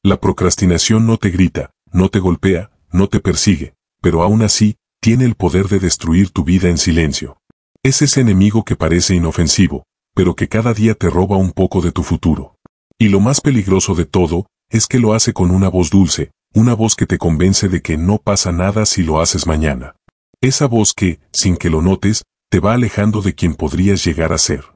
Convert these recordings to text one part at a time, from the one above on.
La procrastinación no te grita, no te golpea, no te persigue, pero aún así, tiene el poder de destruir tu vida en silencio. Es ese enemigo que parece inofensivo, pero que cada día te roba un poco de tu futuro. Y lo más peligroso de todo, es que lo hace con una voz dulce, una voz que te convence de que no pasa nada si lo haces mañana. Esa voz que, sin que lo notes, te va alejando de quien podrías llegar a ser.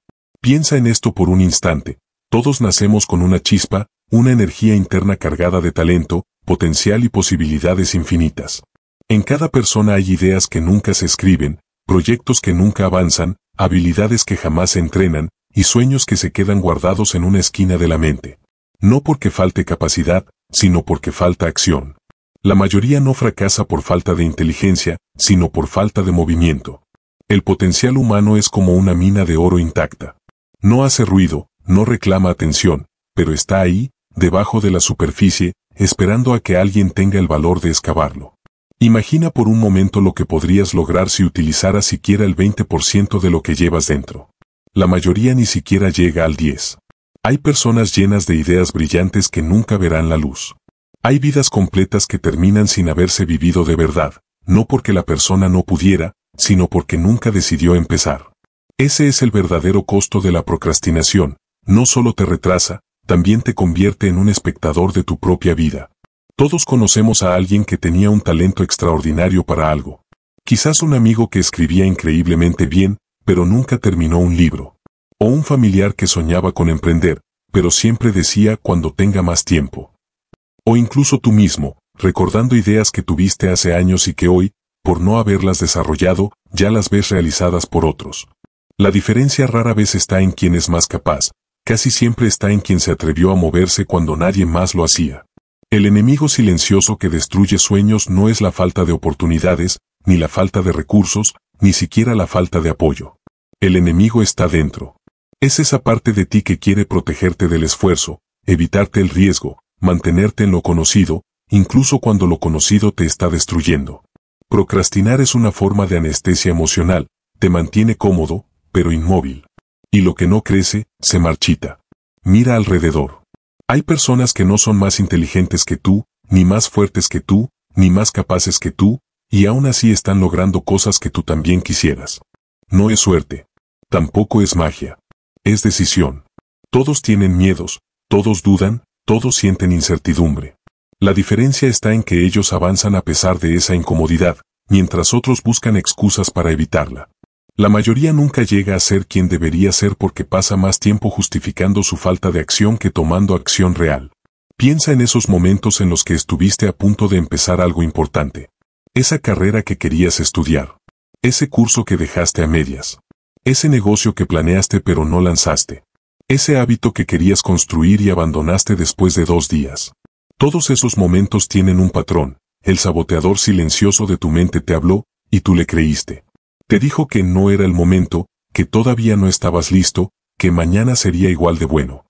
Piensa en esto por un instante. Todos nacemos con una chispa, una energía interna cargada de talento, potencial y posibilidades infinitas. En cada persona hay ideas que nunca se escriben, proyectos que nunca avanzan, habilidades que jamás se entrenan, y sueños que se quedan guardados en una esquina de la mente. No porque falte capacidad, sino porque falta acción. La mayoría no fracasa por falta de inteligencia, sino por falta de movimiento. El potencial humano es como una mina de oro intacta. No hace ruido, no reclama atención, pero está ahí, debajo de la superficie, esperando a que alguien tenga el valor de excavarlo. Imagina por un momento lo que podrías lograr si utilizaras siquiera el 20% de lo que llevas dentro. La mayoría ni siquiera llega al 10%. Hay personas llenas de ideas brillantes que nunca verán la luz. Hay vidas completas que terminan sin haberse vivido de verdad, no porque la persona no pudiera, sino porque nunca decidió empezar. Ese es el verdadero costo de la procrastinación. No solo te retrasa, también te convierte en un espectador de tu propia vida. Todos conocemos a alguien que tenía un talento extraordinario para algo. Quizás un amigo que escribía increíblemente bien, pero nunca terminó un libro. O un familiar que soñaba con emprender, pero siempre decía cuando tenga más tiempo. O incluso tú mismo, recordando ideas que tuviste hace años y que hoy, por no haberlas desarrollado, ya las ves realizadas por otros. La diferencia rara vez está en quien es más capaz, casi siempre está en quien se atrevió a moverse cuando nadie más lo hacía. El enemigo silencioso que destruye sueños no es la falta de oportunidades, ni la falta de recursos, ni siquiera la falta de apoyo. El enemigo está dentro. Es esa parte de ti que quiere protegerte del esfuerzo, evitarte el riesgo, mantenerte en lo conocido, incluso cuando lo conocido te está destruyendo. Procrastinar es una forma de anestesia emocional, te mantiene cómodo, pero inmóvil. Y lo que no crece, se marchita. Mira alrededor. Hay personas que no son más inteligentes que tú, ni más fuertes que tú, ni más capaces que tú, y aún así están logrando cosas que tú también quisieras. No es suerte. Tampoco es magia. Es decisión. Todos tienen miedos, todos dudan, todos sienten incertidumbre. La diferencia está en que ellos avanzan a pesar de esa incomodidad, mientras otros buscan excusas para evitarla. La mayoría nunca llega a ser quien debería ser porque pasa más tiempo justificando su falta de acción que tomando acción real. Piensa en esos momentos en los que estuviste a punto de empezar algo importante. Esa carrera que querías estudiar. Ese curso que dejaste a medias. Ese negocio que planeaste pero no lanzaste. Ese hábito que querías construir y abandonaste después de 2 días. Todos esos momentos tienen un patrón. El saboteador silencioso de tu mente te habló, y tú le creíste. Te dijo que no era el momento, que todavía no estabas listo, que mañana sería igual de bueno.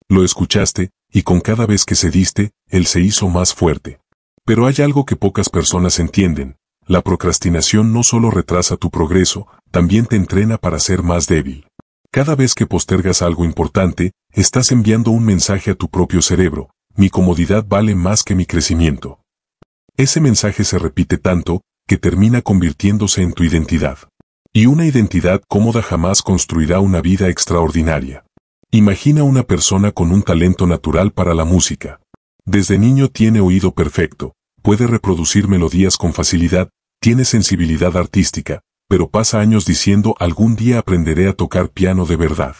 Lo escuchaste, y con cada vez que cediste, él se hizo más fuerte. Pero hay algo que pocas personas entienden. La procrastinación no solo retrasa tu progreso, también te entrena para ser más débil. Cada vez que postergas algo importante, estás enviando un mensaje a tu propio cerebro. Mi comodidad vale más que mi crecimiento. Ese mensaje se repite tanto, que termina convirtiéndose en tu identidad. Y una identidad cómoda jamás construirá una vida extraordinaria. Imagina una persona con un talento natural para la música. Desde niño tiene oído perfecto, puede reproducir melodías con facilidad, tiene sensibilidad artística, pero pasa años diciendo algún día aprenderé a tocar piano de verdad.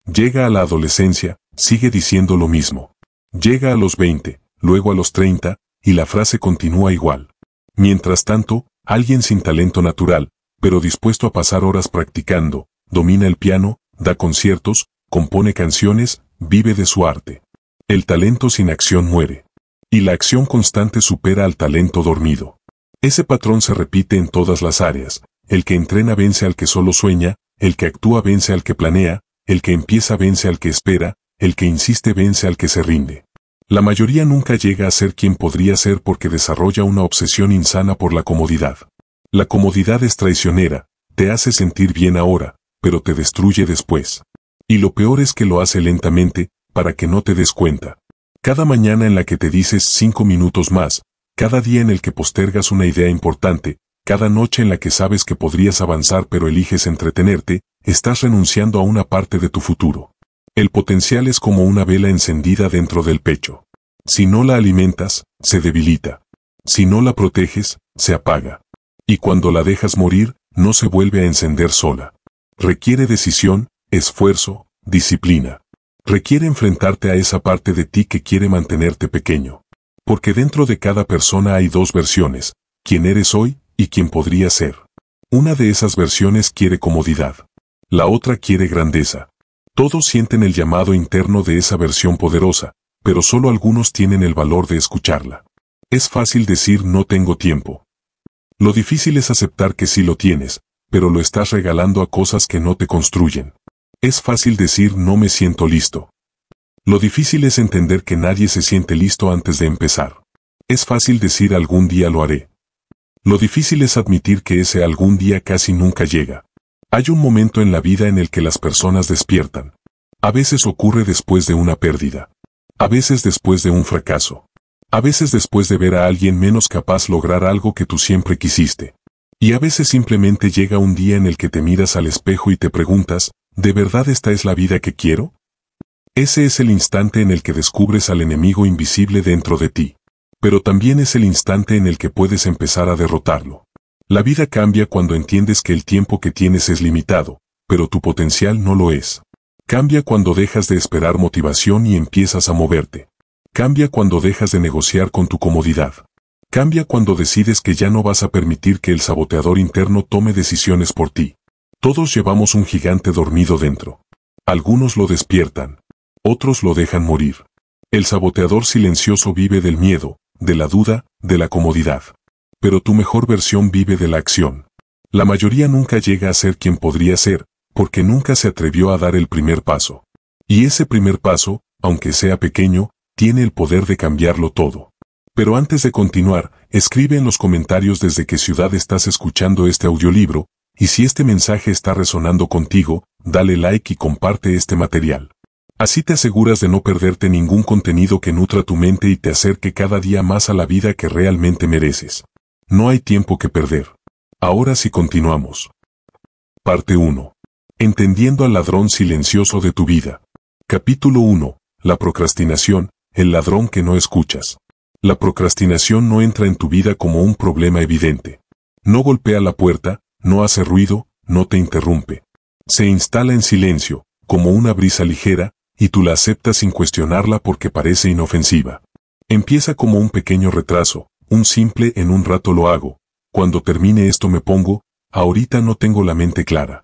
Llega a la adolescencia, sigue diciendo lo mismo. Llega a los 20, luego a los 30, y la frase continúa igual. Mientras tanto, alguien sin talento natural, pero dispuesto a pasar horas practicando, domina el piano, da conciertos, compone canciones, vive de su arte. El talento sin acción muere. Y la acción constante supera al talento dormido. Ese patrón se repite en todas las áreas. El que entrena vence al que solo sueña, el que actúa vence al que planea, el que empieza vence al que espera, el que insiste vence al que se rinde. La mayoría nunca llega a ser quien podría ser porque desarrolla una obsesión insana por la comodidad. La comodidad es traicionera, te hace sentir bien ahora, pero te destruye después. Y lo peor es que lo hace lentamente, para que no te des cuenta. Cada mañana en la que te dices 5 minutos más, cada día en el que postergas una idea importante, cada noche en la que sabes que podrías avanzar pero eliges entretenerte, estás renunciando a una parte de tu futuro. El potencial es como una vela encendida dentro del pecho. Si no la alimentas, se debilita. Si no la proteges, se apaga. Y cuando la dejas morir, no se vuelve a encender sola. Requiere decisión, esfuerzo, disciplina. Requiere enfrentarte a esa parte de ti que quiere mantenerte pequeño. Porque dentro de cada persona hay dos versiones, quién eres hoy y quién podría ser. Una de esas versiones quiere comodidad. La otra quiere grandeza. Todos sienten el llamado interno de esa versión poderosa, pero solo algunos tienen el valor de escucharla. Es fácil decir no tengo tiempo. Lo difícil es aceptar que sí lo tienes, pero lo estás regalando a cosas que no te construyen. Es fácil decir no me siento listo. Lo difícil es entender que nadie se siente listo antes de empezar. Es fácil decir algún día lo haré. Lo difícil es admitir que ese algún día casi nunca llega. Hay un momento en la vida en el que las personas despiertan. A veces ocurre después de una pérdida. A veces después de un fracaso. A veces después de ver a alguien menos capaz lograr algo que tú siempre quisiste. Y a veces simplemente llega un día en el que te miras al espejo y te preguntas, ¿de verdad esta es la vida que quiero? Ese es el instante en el que descubres al enemigo invisible dentro de ti. Pero también es el instante en el que puedes empezar a derrotarlo. La vida cambia cuando entiendes que el tiempo que tienes es limitado, pero tu potencial no lo es. Cambia cuando dejas de esperar motivación y empiezas a moverte. Cambia cuando dejas de negociar con tu comodidad. Cambia cuando decides que ya no vas a permitir que el saboteador interno tome decisiones por ti. Todos llevamos un gigante dormido dentro. Algunos lo despiertan. Otros lo dejan morir. El saboteador silencioso vive del miedo, de la duda, de la comodidad. Pero tu mejor versión vive de la acción. La mayoría nunca llega a ser quien podría ser, porque nunca se atrevió a dar el primer paso. Y ese primer paso, aunque sea pequeño, tiene el poder de cambiarlo todo. Pero antes de continuar, escribe en los comentarios desde qué ciudad estás escuchando este audiolibro, y si este mensaje está resonando contigo, dale like y comparte este material. Así te aseguras de no perderte ningún contenido que nutra tu mente y te acerque cada día más a la vida que realmente mereces. No hay tiempo que perder. Ahora sí continuamos. Parte 1. Entendiendo al ladrón silencioso de tu vida. Capítulo 1. La procrastinación, el ladrón que no escuchas. La procrastinación no entra en tu vida como un problema evidente. No golpea la puerta, no hace ruido, no te interrumpe. Se instala en silencio, como una brisa ligera, y tú la aceptas sin cuestionarla porque parece inofensiva. Empieza como un pequeño retraso, un simple en un rato lo hago, cuando termine esto me pongo, ahorita no tengo la mente clara.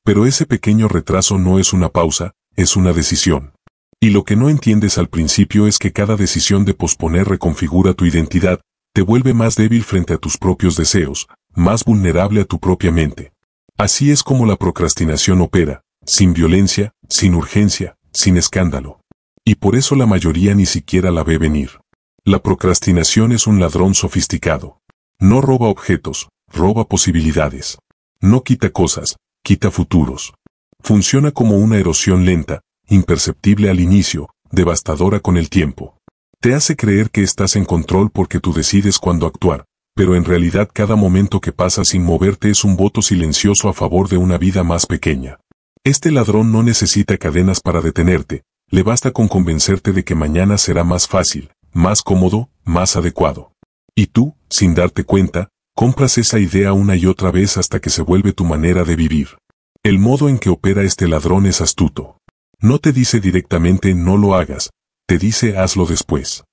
Pero ese pequeño retraso no es una pausa, es una decisión. Y lo que no entiendes al principio es que cada decisión de posponer reconfigura tu identidad, te vuelve más débil frente a tus propios deseos, más vulnerable a tu propia mente. Así es como la procrastinación opera, sin violencia, sin urgencia, sin escándalo. Y por eso la mayoría ni siquiera la ve venir. La procrastinación es un ladrón sofisticado. No roba objetos, roba posibilidades. No quita cosas, quita futuros. Funciona como una erosión lenta, imperceptible al inicio, devastadora con el tiempo. Te hace creer que estás en control porque tú decides cuándo actuar, pero en realidad cada momento que pasa sin moverte es un voto silencioso a favor de una vida más pequeña. Este ladrón no necesita cadenas para detenerte, le basta con convencerte de que mañana será más fácil, más cómodo, más adecuado. Y tú, sin darte cuenta, compras esa idea una y otra vez hasta que se vuelve tu manera de vivir. El modo en que opera este ladrón es astuto. No te dice directamente no lo hagas, te dice hazlo después.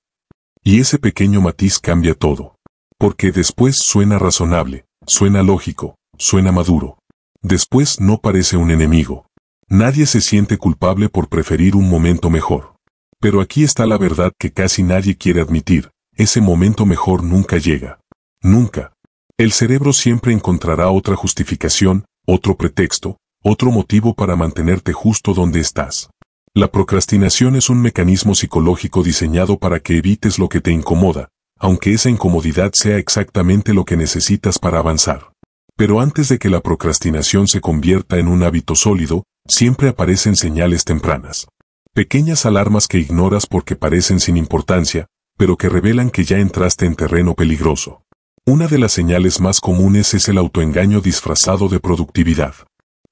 Y ese pequeño matiz cambia todo. Porque después suena razonable, suena lógico, suena maduro. Después no parece un enemigo. Nadie se siente culpable por preferir un momento mejor. Pero aquí está la verdad que casi nadie quiere admitir, ese momento mejor nunca llega. Nunca. El cerebro siempre encontrará otra justificación, otro pretexto, otro motivo para mantenerte justo donde estás. La procrastinación es un mecanismo psicológico diseñado para que evites lo que te incomoda, aunque esa incomodidad sea exactamente lo que necesitas para avanzar. Pero antes de que la procrastinación se convierta en un hábito sólido, siempre aparecen señales tempranas. Pequeñas alarmas que ignoras porque parecen sin importancia, pero que revelan que ya entraste en terreno peligroso. Una de las señales más comunes es el autoengaño disfrazado de productividad.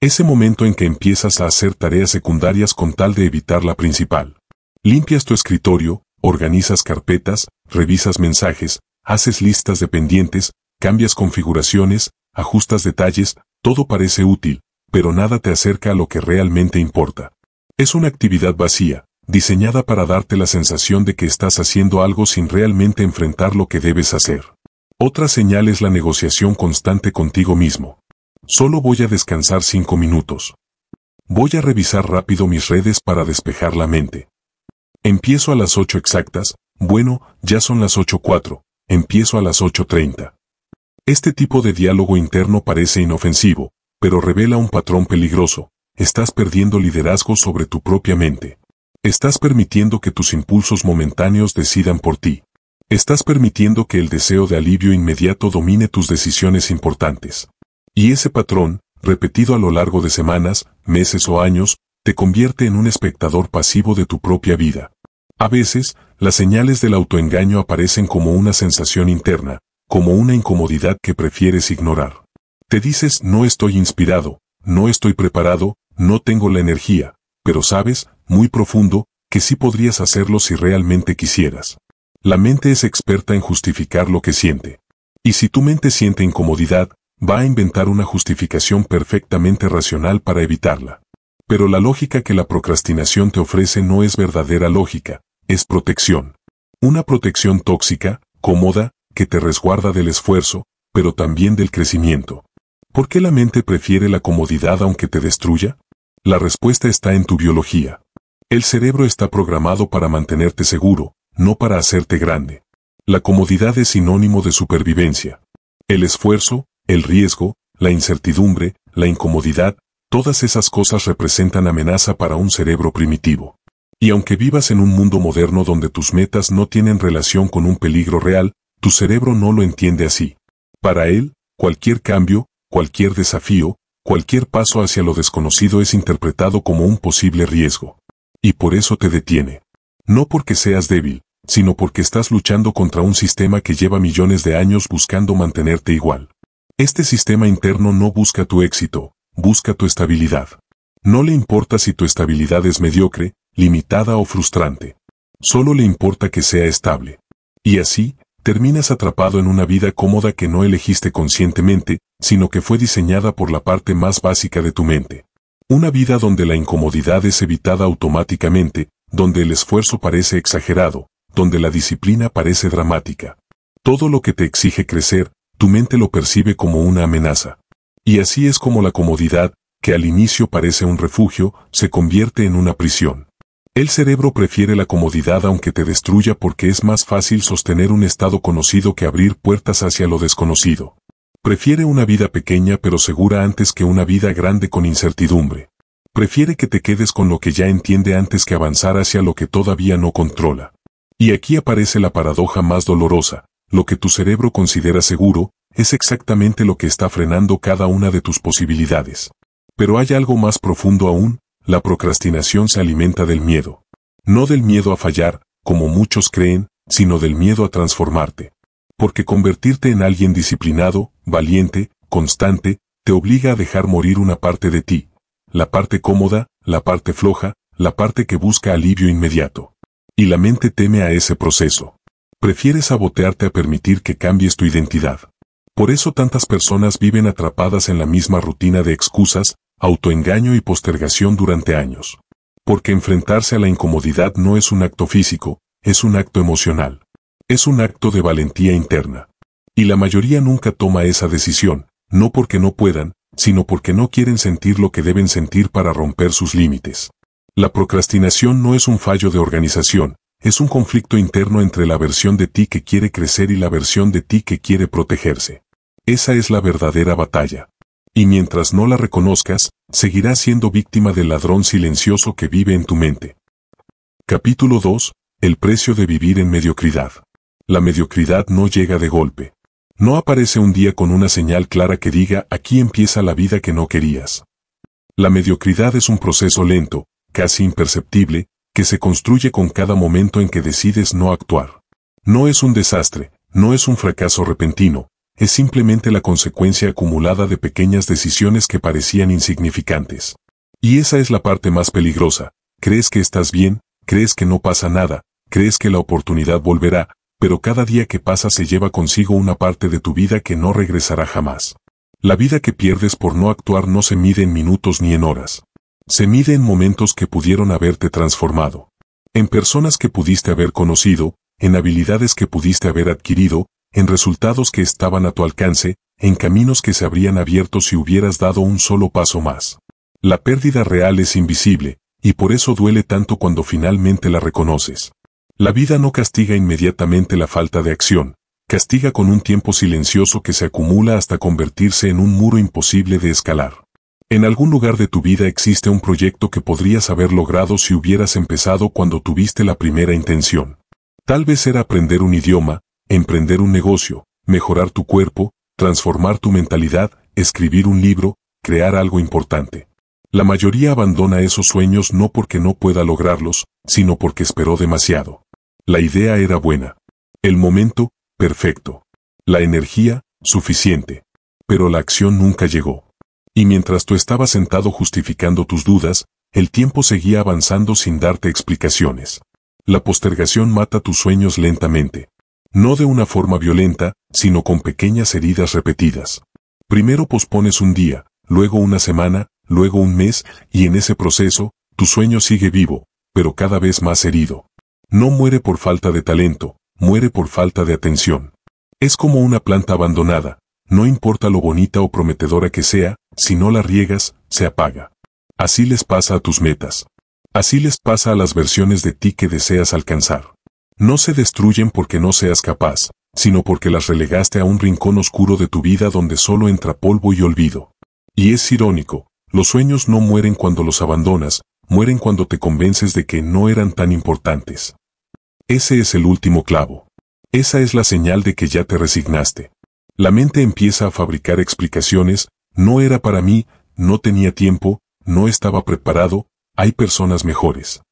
Ese momento en que empiezas a hacer tareas secundarias con tal de evitar la principal. Limpias tu escritorio, organizas carpetas, revisas mensajes, haces listas de pendientes, cambias configuraciones, ajustas detalles, todo parece útil, pero nada te acerca a lo que realmente importa. Es una actividad vacía, diseñada para darte la sensación de que estás haciendo algo sin realmente enfrentar lo que debes hacer. Otra señal es la negociación constante contigo mismo. Solo voy a descansar 5 minutos. Voy a revisar rápido mis redes para despejar la mente. Empiezo a las 8 exactas, bueno, ya son las 8:04, empiezo a las 8:30. Este tipo de diálogo interno parece inofensivo, pero revela un patrón peligroso. Estás perdiendo liderazgo sobre tu propia mente. Estás permitiendo que tus impulsos momentáneos decidan por ti. Estás permitiendo que el deseo de alivio inmediato domine tus decisiones importantes. Y ese patrón, repetido a lo largo de semanas, meses o años, te convierte en un espectador pasivo de tu propia vida. A veces, las señales del autoengaño aparecen como una sensación interna, como una incomodidad que prefieres ignorar. Te dices, no estoy inspirado, no estoy preparado, no tengo la energía, pero sabes, muy profundo, que sí podrías hacerlo si realmente quisieras. La mente es experta en justificar lo que siente. Y si tu mente siente incomodidad, va a inventar una justificación perfectamente racional para evitarla. Pero la lógica que la procrastinación te ofrece no es verdadera lógica, es protección. Una protección tóxica, cómoda, que te resguarda del esfuerzo, pero también del crecimiento. ¿Por qué la mente prefiere la comodidad aunque te destruya? La respuesta está en tu biología. El cerebro está programado para mantenerte seguro, no para hacerte grande. La comodidad es sinónimo de supervivencia. El esfuerzo, el riesgo, la incertidumbre, la incomodidad, todas esas cosas representan amenaza para un cerebro primitivo. Y aunque vivas en un mundo moderno donde tus metas no tienen relación con un peligro real, tu cerebro no lo entiende así. Para él, cualquier cambio, cualquier desafío, cualquier paso hacia lo desconocido es interpretado como un posible riesgo. Y por eso te detiene. No porque seas débil, sino porque estás luchando contra un sistema que lleva millones de años buscando mantenerte igual. Este sistema interno no busca tu éxito, busca tu estabilidad. No le importa si tu estabilidad es mediocre, limitada o frustrante. Solo le importa que sea estable. Y así, terminas atrapado en una vida cómoda que no elegiste conscientemente, sino que fue diseñada por la parte más básica de tu mente. Una vida donde la incomodidad es evitada automáticamente, donde el esfuerzo parece exagerado, donde la disciplina parece dramática. Todo lo que te exige crecer, tu mente lo percibe como una amenaza. Y así es como la comodidad, que al inicio parece un refugio, se convierte en una prisión. El cerebro prefiere la comodidad aunque te destruya porque es más fácil sostener un estado conocido que abrir puertas hacia lo desconocido. Prefiere una vida pequeña pero segura antes que una vida grande con incertidumbre. Prefiere que te quedes con lo que ya entiende antes que avanzar hacia lo que todavía no controla. Y aquí aparece la paradoja más dolorosa. Lo que tu cerebro considera seguro, es exactamente lo que está frenando cada una de tus posibilidades. Pero hay algo más profundo aún. La procrastinación se alimenta del miedo. No del miedo a fallar, como muchos creen, sino del miedo a transformarte. Porque convertirte en alguien disciplinado, valiente, constante, te obliga a dejar morir una parte de ti. La parte cómoda, la parte floja, la parte que busca alivio inmediato. Y la mente teme a ese proceso. Prefiere sabotearte a permitir que cambies tu identidad. Por eso tantas personas viven atrapadas en la misma rutina de excusas, autoengaño y postergación durante años. Porque enfrentarse a la incomodidad no es un acto físico, es un acto emocional. Es un acto de valentía interna. Y la mayoría nunca toma esa decisión, no porque no puedan, sino porque no quieren sentir lo que deben sentir para romper sus límites. La procrastinación no es un fallo de organización, es un conflicto interno entre la versión de ti que quiere crecer y la versión de ti que quiere protegerse. Esa es la verdadera batalla. Y mientras no la reconozcas, seguirás siendo víctima del ladrón silencioso que vive en tu mente. Capítulo 2. El precio de vivir en mediocridad. La mediocridad no llega de golpe. No aparece un día con una señal clara que diga, aquí empieza la vida que no querías. La mediocridad es un proceso lento, casi imperceptible, que se construye con cada momento en que decides no actuar. No es un desastre, no es un fracaso repentino, es simplemente la consecuencia acumulada de pequeñas decisiones que parecían insignificantes. Y esa es la parte más peligrosa. Crees que estás bien, crees que no pasa nada, crees que la oportunidad volverá, pero cada día que pasa se lleva consigo una parte de tu vida que no regresará jamás. La vida que pierdes por no actuar no se mide en minutos ni en horas. Se mide en momentos que pudieron haberte transformado. En personas que pudiste haber conocido, en habilidades que pudiste haber adquirido, en resultados que estaban a tu alcance, en caminos que se habrían abierto si hubieras dado un solo paso más. La pérdida real es invisible, y por eso duele tanto cuando finalmente la reconoces. La vida no castiga inmediatamente la falta de acción, castiga con un tiempo silencioso que se acumula hasta convertirse en un muro imposible de escalar. En algún lugar de tu vida existe un proyecto que podrías haber logrado si hubieras empezado cuando tuviste la primera intención. Tal vez era aprender un idioma, emprender un negocio, mejorar tu cuerpo, transformar tu mentalidad, escribir un libro, crear algo importante. La mayoría abandona esos sueños no porque no pueda lograrlos, sino porque esperó demasiado. La idea era buena. El momento, perfecto. La energía, suficiente. Pero la acción nunca llegó. Y mientras tú estabas sentado justificando tus dudas, el tiempo seguía avanzando sin darte explicaciones. La postergación mata tus sueños lentamente. No de una forma violenta, sino con pequeñas heridas repetidas. Primero pospones un día, luego una semana, luego un mes, y en ese proceso, tu sueño sigue vivo, pero cada vez más herido. No muere por falta de talento, muere por falta de atención. Es como una planta abandonada, no importa lo bonita o prometedora que sea, si no la riegas, se apaga. Así les pasa a tus metas. Así les pasa a las versiones de ti que deseas alcanzar. No se destruyen porque no seas capaz, sino porque las relegaste a un rincón oscuro de tu vida donde solo entra polvo y olvido. Y es irónico, los sueños no mueren cuando los abandonas, mueren cuando te convences de que no eran tan importantes. Ese es el último clavo. Esa es la señal de que ya te resignaste. La mente empieza a fabricar explicaciones, no era para mí, no tenía tiempo, no estaba preparado, hay personas mejores.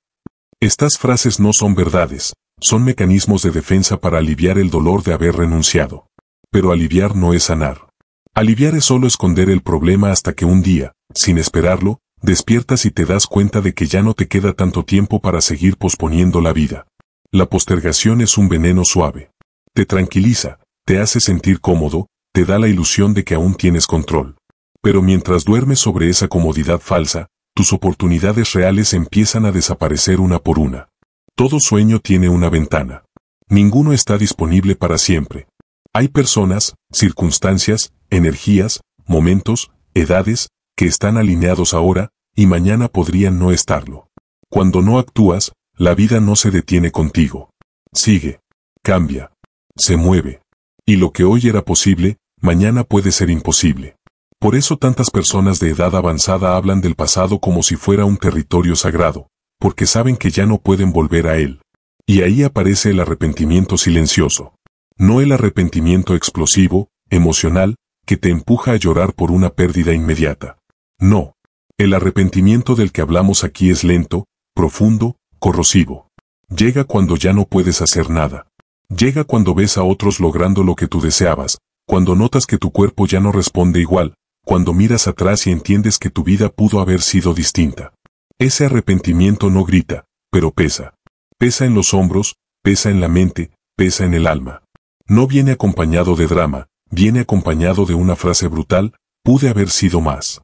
Estas frases no son verdades, son mecanismos de defensa para aliviar el dolor de haber renunciado. Pero aliviar no es sanar. Aliviar es solo esconder el problema hasta que un día, sin esperarlo, despiertas y te das cuenta de que ya no te queda tanto tiempo para seguir posponiendo la vida. La postergación es un veneno suave. Te tranquiliza, te hace sentir cómodo, te da la ilusión de que aún tienes control. Pero mientras duermes sobre esa comodidad falsa, tus oportunidades reales empiezan a desaparecer una por una. Todo sueño tiene una ventana. Ninguno está disponible para siempre. Hay personas, circunstancias, energías, momentos, edades, que están alineados ahora, y mañana podrían no estarlo. Cuando no actúas, la vida no se detiene contigo. Sigue, cambia, se mueve. Y lo que hoy era posible, mañana puede ser imposible. Por eso tantas personas de edad avanzada hablan del pasado como si fuera un territorio sagrado, porque saben que ya no pueden volver a él. Y ahí aparece el arrepentimiento silencioso. No el arrepentimiento explosivo, emocional, que te empuja a llorar por una pérdida inmediata. No. El arrepentimiento del que hablamos aquí es lento, profundo, corrosivo. Llega cuando ya no puedes hacer nada. Llega cuando ves a otros logrando lo que tú deseabas, cuando notas que tu cuerpo ya no responde igual, cuando miras atrás y entiendes que tu vida pudo haber sido distinta. Ese arrepentimiento no grita, pero pesa. Pesa en los hombros, pesa en la mente, pesa en el alma. No viene acompañado de drama, viene acompañado de una frase brutal, pude haber sido más.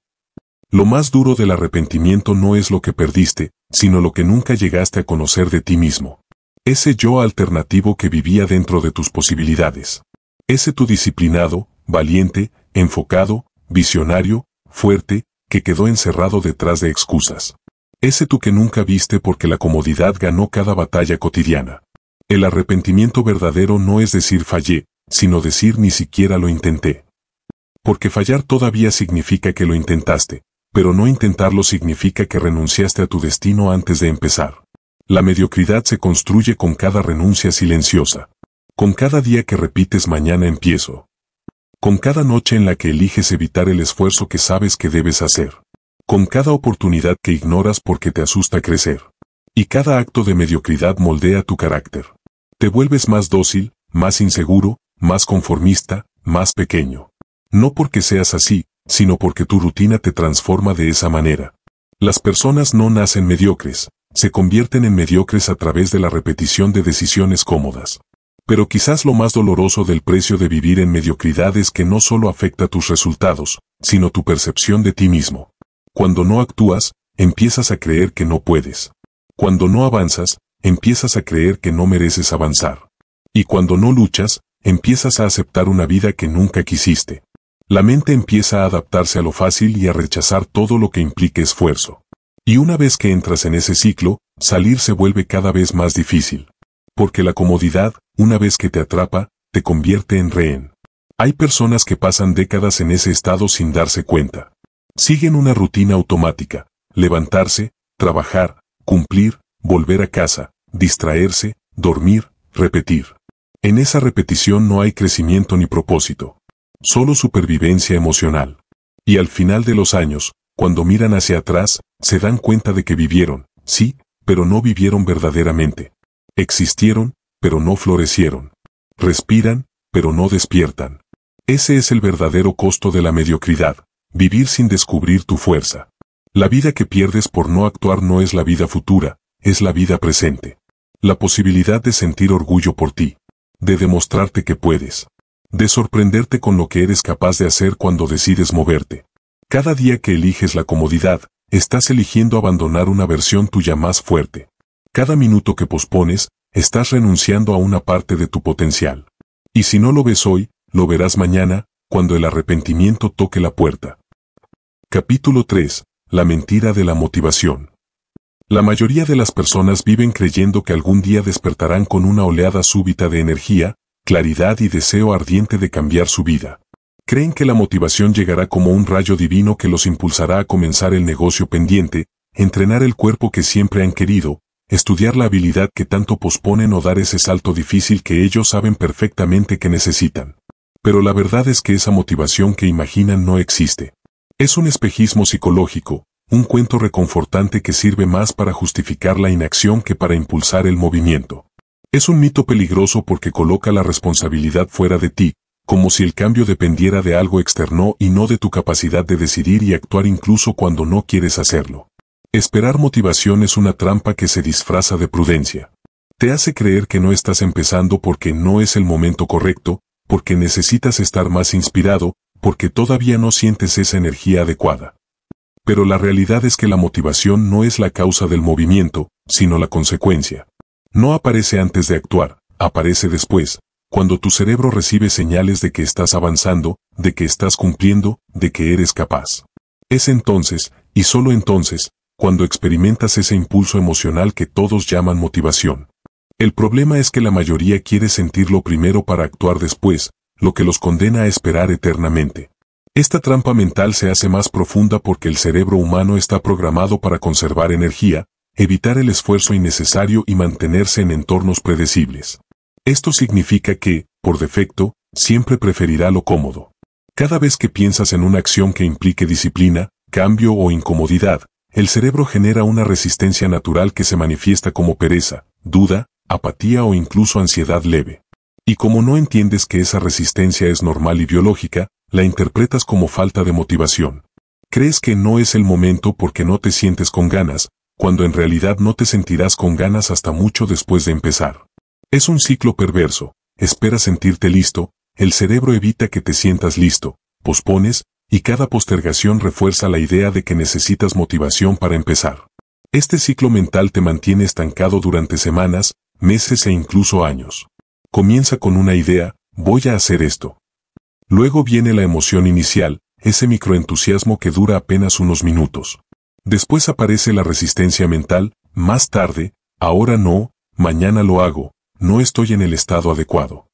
Lo más duro del arrepentimiento no es lo que perdiste, sino lo que nunca llegaste a conocer de ti mismo. Ese yo alternativo que vivía dentro de tus posibilidades. Ese tú disciplinado, valiente, enfocado, visionario, fuerte, que quedó encerrado detrás de excusas. Ese tú que nunca viste porque la comodidad ganó cada batalla cotidiana. El arrepentimiento verdadero no es decir fallé, sino decir ni siquiera lo intenté. Porque fallar todavía significa que lo intentaste, pero no intentarlo significa que renunciaste a tu destino antes de empezar. La mediocridad se construye con cada renuncia silenciosa. Con cada día que repites mañana empiezo. Con cada noche en la que eliges evitar el esfuerzo que sabes que debes hacer. Con cada oportunidad que ignoras porque te asusta crecer. Y cada acto de mediocridad moldea tu carácter. Te vuelves más dócil, más inseguro, más conformista, más pequeño. No porque seas así, sino porque tu rutina te transforma de esa manera. Las personas no nacen mediocres, se convierten en mediocres a través de la repetición de decisiones cómodas. Pero quizás lo más doloroso del precio de vivir en mediocridad es que no solo afecta tus resultados, sino tu percepción de ti mismo. Cuando no actúas, empiezas a creer que no puedes. Cuando no avanzas, empiezas a creer que no mereces avanzar. Y cuando no luchas, empiezas a aceptar una vida que nunca quisiste. La mente empieza a adaptarse a lo fácil y a rechazar todo lo que implique esfuerzo. Y una vez que entras en ese ciclo, salir se vuelve cada vez más difícil. Porque la comodidad, una vez que te atrapa, te convierte en rehén. Hay personas que pasan décadas en ese estado sin darse cuenta. Siguen una rutina automática: levantarse, trabajar, cumplir, volver a casa, distraerse, dormir, repetir. En esa repetición no hay crecimiento ni propósito. Solo supervivencia emocional. Y al final de los años, cuando miran hacia atrás, se dan cuenta de que vivieron, sí, pero no vivieron verdaderamente. Existieron, pero no florecieron. Respiran, pero no despiertan. Ese es el verdadero costo de la mediocridad: vivir sin descubrir tu fuerza. La vida que pierdes por no actuar no es la vida futura, es la vida presente. La posibilidad de sentir orgullo por ti. De demostrarte que puedes. De sorprenderte con lo que eres capaz de hacer cuando decides moverte. Cada día que eliges la comodidad, estás eligiendo abandonar una versión tuya más fuerte. Cada minuto que pospones, estás renunciando a una parte de tu potencial. Y si no lo ves hoy, lo verás mañana, cuando el arrepentimiento toque la puerta. Capítulo 3. La mentira de la motivación. La mayoría de las personas viven creyendo que algún día despertarán con una oleada súbita de energía, claridad y deseo ardiente de cambiar su vida. Creen que la motivación llegará como un rayo divino que los impulsará a comenzar el negocio pendiente, entrenar el cuerpo que siempre han querido, estudiar la habilidad que tanto posponen o dar ese salto difícil que ellos saben perfectamente que necesitan. Pero la verdad es que esa motivación que imaginan no existe. Es un espejismo psicológico, un cuento reconfortante que sirve más para justificar la inacción que para impulsar el movimiento. Es un mito peligroso porque coloca la responsabilidad fuera de ti, como si el cambio dependiera de algo externo y no de tu capacidad de decidir y actuar incluso cuando no quieres hacerlo. Esperar motivación es una trampa que se disfraza de prudencia. Te hace creer que no estás empezando porque no es el momento correcto, porque necesitas estar más inspirado, porque todavía no sientes esa energía adecuada. Pero la realidad es que la motivación no es la causa del movimiento, sino la consecuencia. No aparece antes de actuar, aparece después, cuando tu cerebro recibe señales de que estás avanzando, de que estás cumpliendo, de que eres capaz. Es entonces, y solo entonces, cuando experimentas ese impulso emocional que todos llaman motivación. El problema es que la mayoría quiere sentirlo primero para actuar después, lo que los condena a esperar eternamente. Esta trampa mental se hace más profunda porque el cerebro humano está programado para conservar energía, evitar el esfuerzo innecesario y mantenerse en entornos predecibles. Esto significa que, por defecto, siempre preferirá lo cómodo. Cada vez que piensas en una acción que implique disciplina, cambio o incomodidad, el cerebro genera una resistencia natural que se manifiesta como pereza, duda, apatía o incluso ansiedad leve. Y como no entiendes que esa resistencia es normal y biológica, la interpretas como falta de motivación. Crees que no es el momento porque no te sientes con ganas, cuando en realidad no te sentirás con ganas hasta mucho después de empezar. Es un ciclo perverso: esperas sentirte listo, el cerebro evita que te sientas listo, pospones, y cada postergación refuerza la idea de que necesitas motivación para empezar. Este ciclo mental te mantiene estancado durante semanas, meses e incluso años. Comienza con una idea: voy a hacer esto. Luego viene la emoción inicial, ese microentusiasmo que dura apenas unos minutos. Después aparece la resistencia mental: más tarde, ahora no, mañana lo hago, no estoy en el estado adecuado.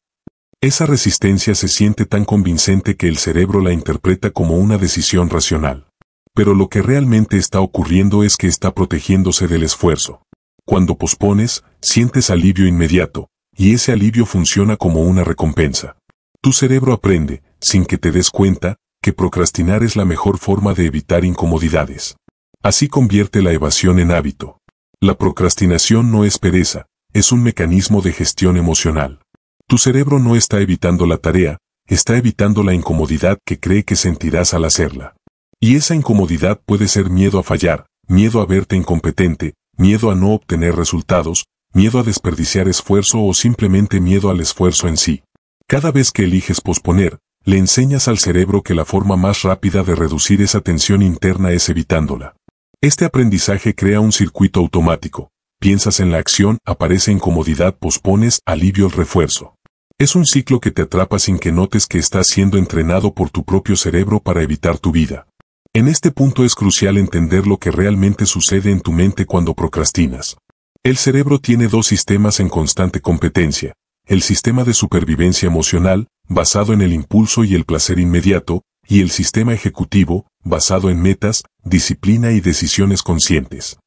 Esa resistencia se siente tan convincente que el cerebro la interpreta como una decisión racional. Pero lo que realmente está ocurriendo es que está protegiéndose del esfuerzo. Cuando pospones, sientes alivio inmediato, y ese alivio funciona como una recompensa. Tu cerebro aprende, sin que te des cuenta, que procrastinar es la mejor forma de evitar incomodidades. Así convierte la evasión en hábito. La procrastinación no es pereza, es un mecanismo de gestión emocional. Tu cerebro no está evitando la tarea, está evitando la incomodidad que cree que sentirás al hacerla. Y esa incomodidad puede ser miedo a fallar, miedo a verte incompetente, miedo a no obtener resultados, miedo a desperdiciar esfuerzo o simplemente miedo al esfuerzo en sí. Cada vez que eliges posponer, le enseñas al cerebro que la forma más rápida de reducir esa tensión interna es evitándola. Este aprendizaje crea un circuito automático. Piensas en la acción, aparece incomodidad, pospones, alivio, el refuerzo. Es un ciclo que te atrapa sin que notes que estás siendo entrenado por tu propio cerebro para evitar tu vida. En este punto es crucial entender lo que realmente sucede en tu mente cuando procrastinas. El cerebro tiene dos sistemas en constante competencia. El sistema de supervivencia emocional, basado en el impulso y el placer inmediato, y el sistema ejecutivo, basado en metas, disciplina y decisiones conscientes.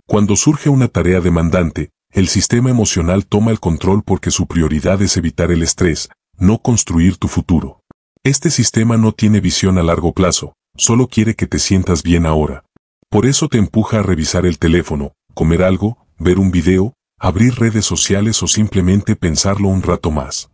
Cuando surge una tarea demandante, el sistema emocional toma el control porque su prioridad es evitar el estrés, no construir tu futuro. Este sistema no tiene visión a largo plazo, solo quiere que te sientas bien ahora. Por eso te empuja a revisar el teléfono, comer algo, ver un video, abrir redes sociales o simplemente pensarlo un rato más.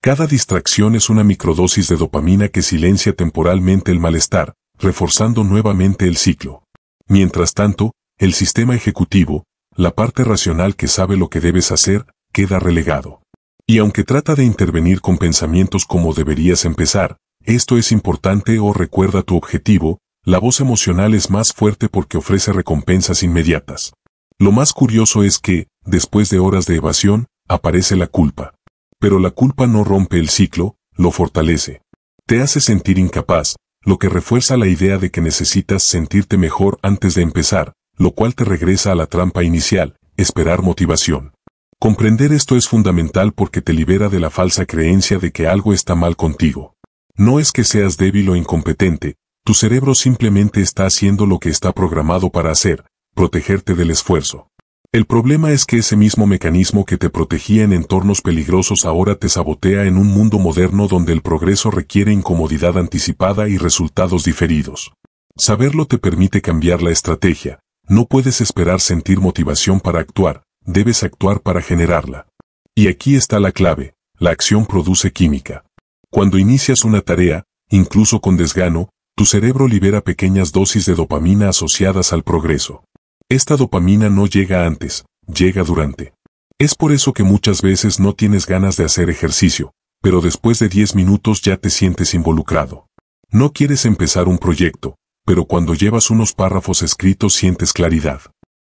Cada distracción es una microdosis de dopamina que silencia temporalmente el malestar, reforzando nuevamente el ciclo. Mientras tanto, el sistema ejecutivo, la parte racional que sabe lo que debes hacer, queda relegado. Y aunque trata de intervenir con pensamientos como deberías empezar, esto es importante o recuerda tu objetivo, la voz emocional es más fuerte porque ofrece recompensas inmediatas. Lo más curioso es que, después de horas de evasión, aparece la culpa. Pero la culpa no rompe el ciclo, lo fortalece. Te hace sentir incapaz, lo que refuerza la idea de que necesitas sentirte mejor antes de empezar, lo cual te regresa a la trampa inicial, esperar motivación. Comprender esto es fundamental porque te libera de la falsa creencia de que algo está mal contigo. No es que seas débil o incompetente, tu cerebro simplemente está haciendo lo que está programado para hacer, protegerte del esfuerzo. El problema es que ese mismo mecanismo que te protegía en entornos peligrosos ahora te sabotea en un mundo moderno donde el progreso requiere incomodidad anticipada y resultados diferidos. Saberlo te permite cambiar la estrategia. No puedes esperar sentir motivación para actuar, debes actuar para generarla. Y aquí está la clave, la acción produce química. Cuando inicias una tarea, incluso con desgano, tu cerebro libera pequeñas dosis de dopamina asociadas al progreso. Esta dopamina no llega antes, llega durante. Es por eso que muchas veces no tienes ganas de hacer ejercicio, pero después de 10 minutos ya te sientes involucrado. No quieres empezar un proyecto, pero cuando llevas unos párrafos escritos sientes claridad.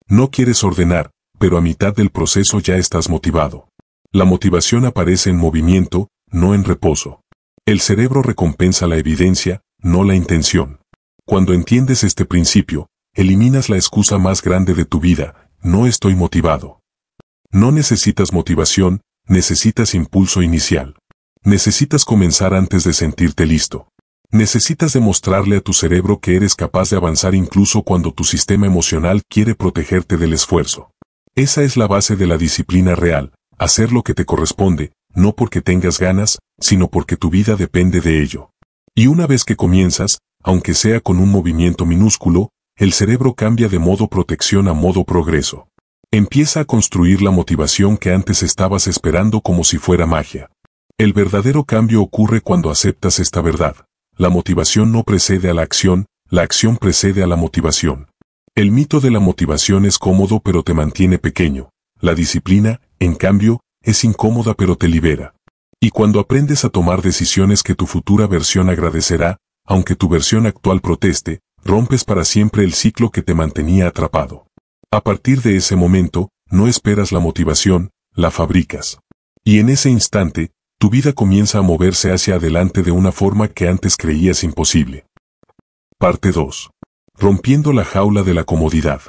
No quieres ordenar, pero a mitad del proceso ya estás motivado. La motivación aparece en movimiento, no en reposo. El cerebro recompensa la evidencia, no la intención. Cuando entiendes este principio, eliminas la excusa más grande de tu vida, no estoy motivado. No necesitas motivación, necesitas impulso inicial. Necesitas comenzar antes de sentirte listo. Necesitas demostrarle a tu cerebro que eres capaz de avanzar incluso cuando tu sistema emocional quiere protegerte del esfuerzo. Esa es la base de la disciplina real, hacer lo que te corresponde, no porque tengas ganas, sino porque tu vida depende de ello. Y una vez que comienzas, aunque sea con un movimiento minúsculo, el cerebro cambia de modo protección a modo progreso. Empieza a construir la motivación que antes estabas esperando como si fuera magia. El verdadero cambio ocurre cuando aceptas esta verdad. La motivación no precede a la acción precede a la motivación. El mito de la motivación es cómodo pero te mantiene pequeño. La disciplina, en cambio, es incómoda pero te libera. Y cuando aprendes a tomar decisiones que tu futura versión agradecerá, aunque tu versión actual proteste, rompes para siempre el ciclo que te mantenía atrapado. A partir de ese momento, no esperas la motivación, la fabricas. Y en ese instante, tu vida comienza a moverse hacia adelante de una forma que antes creías imposible. Parte 2. Rompiendo la jaula de la comodidad.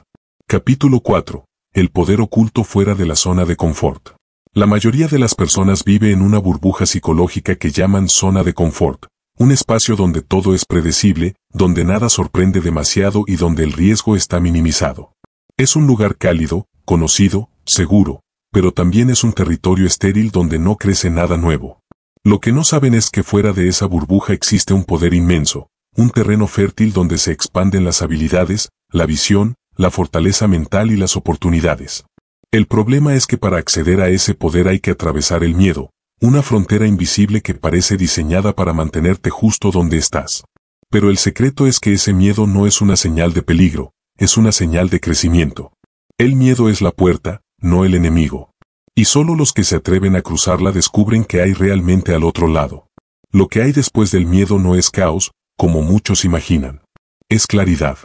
Capítulo 4. El poder oculto fuera de la zona de confort. La mayoría de las personas vive en una burbuja psicológica que llaman zona de confort. Un espacio donde todo es predecible, donde nada sorprende demasiado y donde el riesgo está minimizado. Es un lugar cálido, conocido, seguro, pero también es un territorio estéril donde no crece nada nuevo. Lo que no saben es que fuera de esa burbuja existe un poder inmenso, un terreno fértil donde se expanden las habilidades, la visión, la fortaleza mental y las oportunidades. El problema es que para acceder a ese poder hay que atravesar el miedo, una frontera invisible que parece diseñada para mantenerte justo donde estás. Pero el secreto es que ese miedo no es una señal de peligro, es una señal de crecimiento. El miedo es la puerta, no el enemigo. Y solo los que se atreven a cruzarla descubren que hay realmente al otro lado. Lo que hay después del miedo no es caos, como muchos imaginan. Es claridad.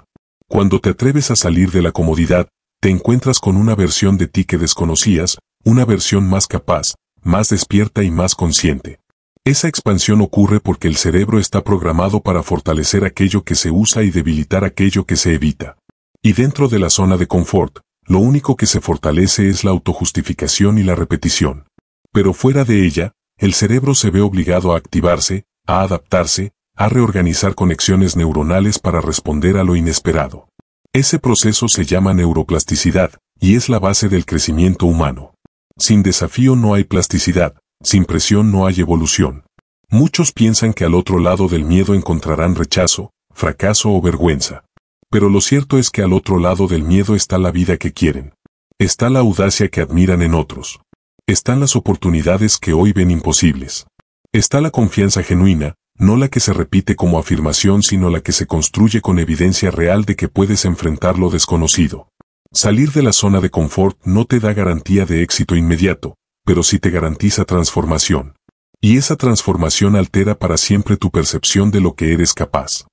Cuando te atreves a salir de la comodidad, te encuentras con una versión de ti que desconocías, una versión más capaz, más despierta y más consciente. Esa expansión ocurre porque el cerebro está programado para fortalecer aquello que se usa y debilitar aquello que se evita. Y dentro de la zona de confort, lo único que se fortalece es la autojustificación y la repetición. Pero fuera de ella, el cerebro se ve obligado a activarse, a adaptarse, a reorganizar conexiones neuronales para responder a lo inesperado. Ese proceso se llama neuroplasticidad, y es la base del crecimiento humano. Sin desafío no hay plasticidad, sin presión no hay evolución. Muchos piensan que al otro lado del miedo encontrarán rechazo, fracaso o vergüenza. Pero lo cierto es que al otro lado del miedo está la vida que quieren. Está la audacia que admiran en otros. Están las oportunidades que hoy ven imposibles. Está la confianza genuina, no la que se repite como afirmación sino la que se construye con evidencia real de que puedes enfrentar lo desconocido. Salir de la zona de confort no te da garantía de éxito inmediato, pero sí te garantiza transformación. Y esa transformación altera para siempre tu percepción de lo que eres capaz.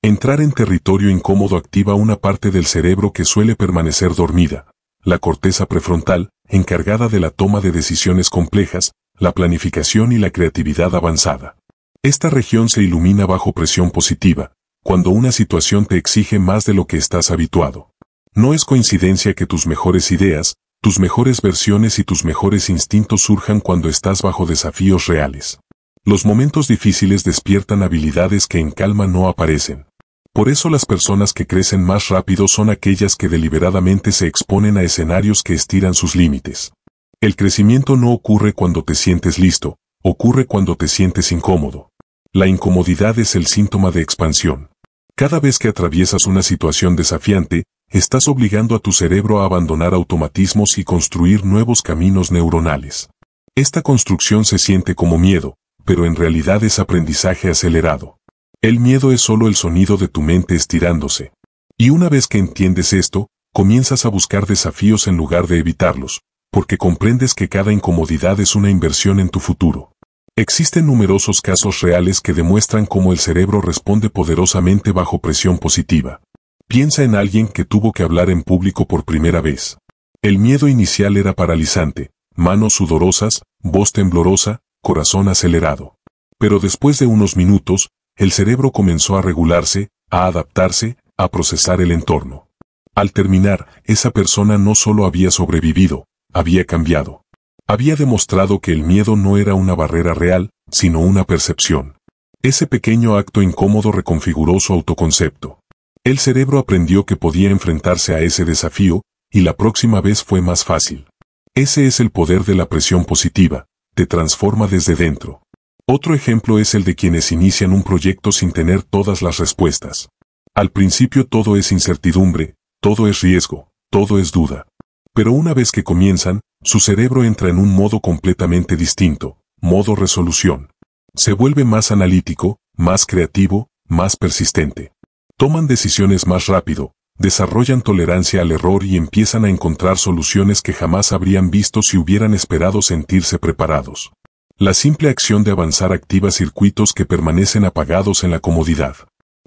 Entrar en territorio incómodo activa una parte del cerebro que suele permanecer dormida, la corteza prefrontal, encargada de la toma de decisiones complejas, la planificación y la creatividad avanzada. Esta región se ilumina bajo presión positiva, cuando una situación te exige más de lo que estás habituado. No es coincidencia que tus mejores ideas, tus mejores versiones y tus mejores instintos surjan cuando estás bajo desafíos reales. Los momentos difíciles despiertan habilidades que en calma no aparecen. Por eso las personas que crecen más rápido son aquellas que deliberadamente se exponen a escenarios que estiran sus límites. El crecimiento no ocurre cuando te sientes listo, ocurre cuando te sientes incómodo. La incomodidad es el síntoma de expansión. Cada vez que atraviesas una situación desafiante, estás obligando a tu cerebro a abandonar automatismos y construir nuevos caminos neuronales. Esta construcción se siente como miedo, pero en realidad es aprendizaje acelerado. El miedo es solo el sonido de tu mente estirándose. Y una vez que entiendes esto, comienzas a buscar desafíos en lugar de evitarlos, porque comprendes que cada incomodidad es una inversión en tu futuro. Existen numerosos casos reales que demuestran cómo el cerebro responde poderosamente bajo presión positiva. Piensa en alguien que tuvo que hablar en público por primera vez. El miedo inicial era paralizante, manos sudorosas, voz temblorosa, corazón acelerado. Pero después de unos minutos, el cerebro comenzó a regularse, a adaptarse, a procesar el entorno. Al terminar, esa persona no solo había sobrevivido, había cambiado. Había demostrado que el miedo no era una barrera real, sino una percepción. Ese pequeño acto incómodo reconfiguró su autoconcepto. El cerebro aprendió que podía enfrentarse a ese desafío, y la próxima vez fue más fácil. Ese es el poder de la presión positiva, te transforma desde dentro. Otro ejemplo es el de quienes inician un proyecto sin tener todas las respuestas. Al principio todo es incertidumbre, todo es riesgo, todo es duda. Pero una vez que comienzan, su cerebro entra en un modo completamente distinto, modo resolución. Se vuelve más analítico, más creativo, más persistente. Toman decisiones más rápido, desarrollan tolerancia al error y empiezan a encontrar soluciones que jamás habrían visto si hubieran esperado sentirse preparados. La simple acción de avanzar activa circuitos que permanecen apagados en la comodidad.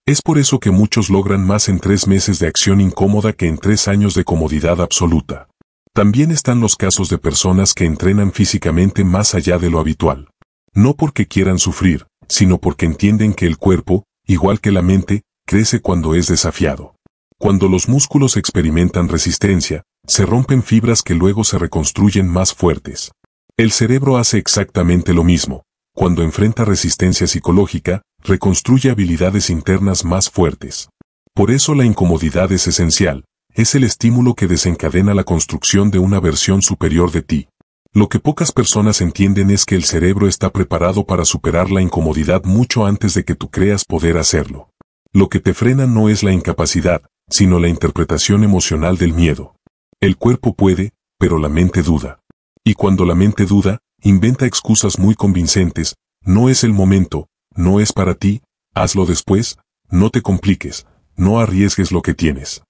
Es por eso que muchos logran más en 3 meses de acción incómoda que en 3 años de comodidad absoluta. También están los casos de personas que entrenan físicamente más allá de lo habitual. No porque quieran sufrir, sino porque entienden que el cuerpo, igual que la mente, crece cuando es desafiado. Cuando los músculos experimentan resistencia, se rompen fibras que luego se reconstruyen más fuertes. El cerebro hace exactamente lo mismo. Cuando enfrenta resistencia psicológica, reconstruye habilidades internas más fuertes. Por eso la incomodidad es esencial. Es el estímulo que desencadena la construcción de una versión superior de ti. Lo que pocas personas entienden es que el cerebro está preparado para superar la incomodidad mucho antes de que tú creas poder hacerlo. Lo que te frena no es la incapacidad, sino la interpretación emocional del miedo. El cuerpo puede, pero la mente duda. Y cuando la mente duda, inventa excusas muy convincentes: no es el momento, no es para ti, hazlo después, no te compliques, no arriesgues lo que tienes.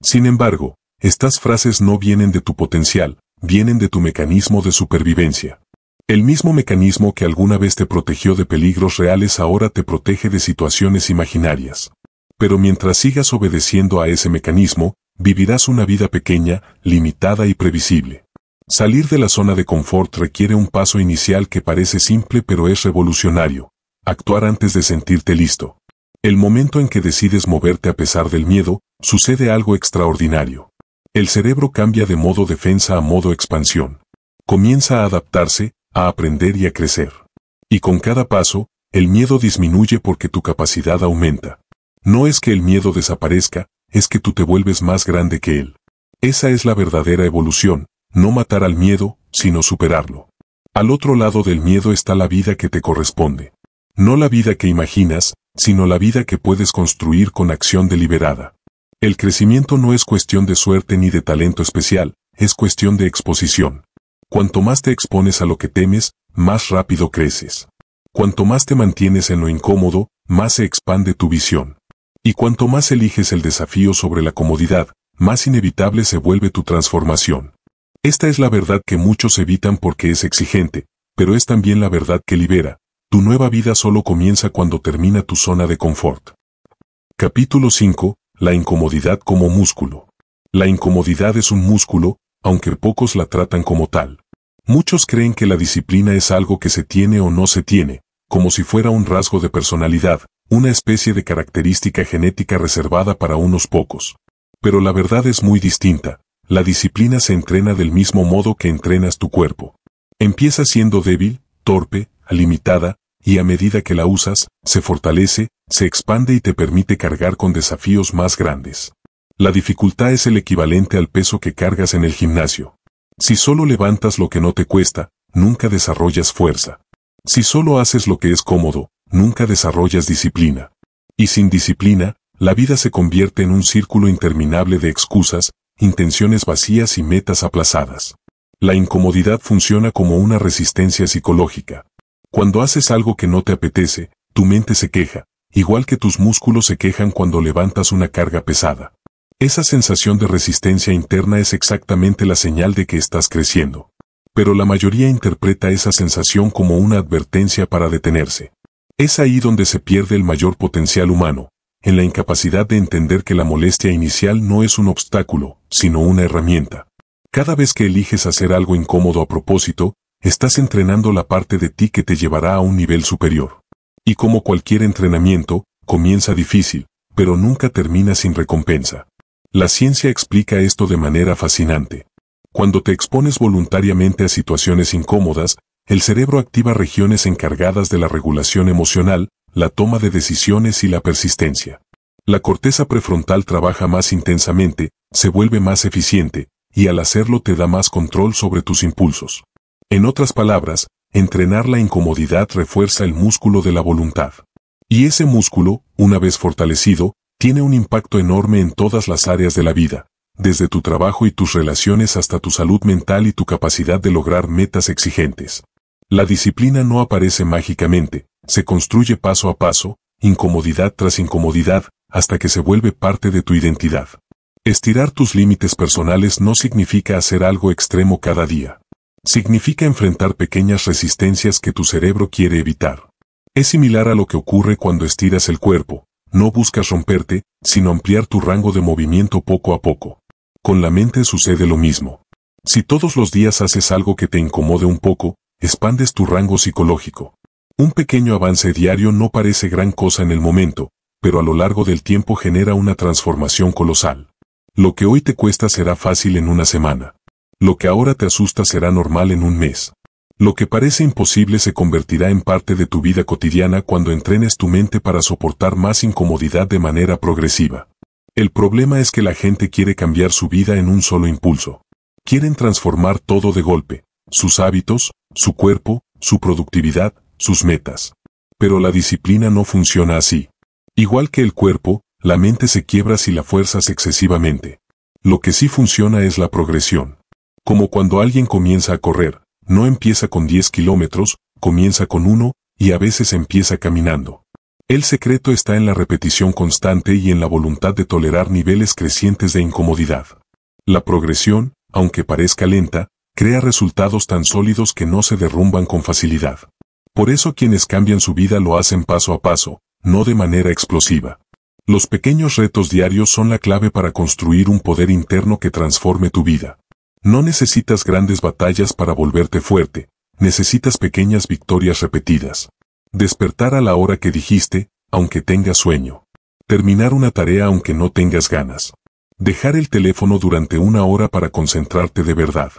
Sin embargo, estas frases no vienen de tu potencial, vienen de tu mecanismo de supervivencia. El mismo mecanismo que alguna vez te protegió de peligros reales ahora te protege de situaciones imaginarias. Pero mientras sigas obedeciendo a ese mecanismo, vivirás una vida pequeña, limitada y previsible. Salir de la zona de confort requiere un paso inicial que parece simple pero es revolucionario: actuar antes de sentirte listo. El momento en que decides moverte a pesar del miedo, sucede algo extraordinario. El cerebro cambia de modo defensa a modo expansión. Comienza a adaptarse, a aprender y a crecer. Y con cada paso, el miedo disminuye porque tu capacidad aumenta. No es que el miedo desaparezca, es que tú te vuelves más grande que él. Esa es la verdadera evolución: no matar al miedo, sino superarlo. Al otro lado del miedo está la vida que te corresponde. No la vida que imaginas, sino la vida que puedes construir con acción deliberada. El crecimiento no es cuestión de suerte ni de talento especial, es cuestión de exposición. Cuanto más te expones a lo que temes, más rápido creces. Cuanto más te mantienes en lo incómodo, más se expande tu visión. Y cuanto más eliges el desafío sobre la comodidad, más inevitable se vuelve tu transformación. Esta es la verdad que muchos evitan porque es exigente, pero es también la verdad que libera. Tu nueva vida solo comienza cuando termina tu zona de confort. Capítulo 5. La incomodidad como músculo. La incomodidad es un músculo, aunque pocos la tratan como tal. Muchos creen que la disciplina es algo que se tiene o no se tiene, como si fuera un rasgo de personalidad, una especie de característica genética reservada para unos pocos. Pero la verdad es muy distinta. La disciplina se entrena del mismo modo que entrenas tu cuerpo. Empieza siendo débil, torpe, limitada, y a medida que la usas, se fortalece, se expande y te permite cargar con desafíos más grandes. La dificultad es el equivalente al peso que cargas en el gimnasio. Si solo levantas lo que no te cuesta, nunca desarrollas fuerza. Si solo haces lo que es cómodo, nunca desarrollas disciplina. Y sin disciplina, la vida se convierte en un círculo interminable de excusas, intenciones vacías y metas aplazadas. La incomodidad funciona como una resistencia psicológica. Cuando haces algo que no te apetece, tu mente se queja, igual que tus músculos se quejan cuando levantas una carga pesada. Esa sensación de resistencia interna es exactamente la señal de que estás creciendo. Pero la mayoría interpreta esa sensación como una advertencia para detenerse. Es ahí donde se pierde el mayor potencial humano, en la incapacidad de entender que la molestia inicial no es un obstáculo, sino una herramienta. Cada vez que eliges hacer algo incómodo a propósito, estás entrenando la parte de ti que te llevará a un nivel superior. Y como cualquier entrenamiento, comienza difícil, pero nunca termina sin recompensa. La ciencia explica esto de manera fascinante. Cuando te expones voluntariamente a situaciones incómodas, el cerebro activa regiones encargadas de la regulación emocional, la toma de decisiones y la persistencia. La corteza prefrontal trabaja más intensamente, se vuelve más eficiente, y al hacerlo te da más control sobre tus impulsos. En otras palabras, entrenar la incomodidad refuerza el músculo de la voluntad. Y ese músculo, una vez fortalecido, tiene un impacto enorme en todas las áreas de la vida, desde tu trabajo y tus relaciones hasta tu salud mental y tu capacidad de lograr metas exigentes. La disciplina no aparece mágicamente, se construye paso a paso, incomodidad tras incomodidad, hasta que se vuelve parte de tu identidad. Estirar tus límites personales no significa hacer algo extremo cada día. Significa enfrentar pequeñas resistencias que tu cerebro quiere evitar. Es similar a lo que ocurre cuando estiras el cuerpo. No buscas romperte, sino ampliar tu rango de movimiento poco a poco. Con la mente sucede lo mismo. Si todos los días haces algo que te incomode un poco, expandes tu rango psicológico. Un pequeño avance diario no parece gran cosa en el momento, pero a lo largo del tiempo genera una transformación colosal. Lo que hoy te cuesta será fácil en una semana. Lo que ahora te asusta será normal en un mes. Lo que parece imposible se convertirá en parte de tu vida cotidiana cuando entrenes tu mente para soportar más incomodidad de manera progresiva. El problema es que la gente quiere cambiar su vida en un solo impulso. Quieren transformar todo de golpe, sus hábitos, su cuerpo, su productividad, sus metas. Pero la disciplina no funciona así. Igual que el cuerpo, la mente se quiebra si la fuerzas excesivamente. Lo que sí funciona es la progresión. Como cuando alguien comienza a correr, no empieza con 10 kilómetros, comienza con 1, y a veces empieza caminando. El secreto está en la repetición constante y en la voluntad de tolerar niveles crecientes de incomodidad. La progresión, aunque parezca lenta, crea resultados tan sólidos que no se derrumban con facilidad. Por eso quienes cambian su vida lo hacen paso a paso, no de manera explosiva. Los pequeños retos diarios son la clave para construir un poder interno que transforme tu vida. No necesitas grandes batallas para volverte fuerte, necesitas pequeñas victorias repetidas. Despertar a la hora que dijiste, aunque tengas sueño. Terminar una tarea aunque no tengas ganas. Dejar el teléfono durante 1 hora para concentrarte de verdad.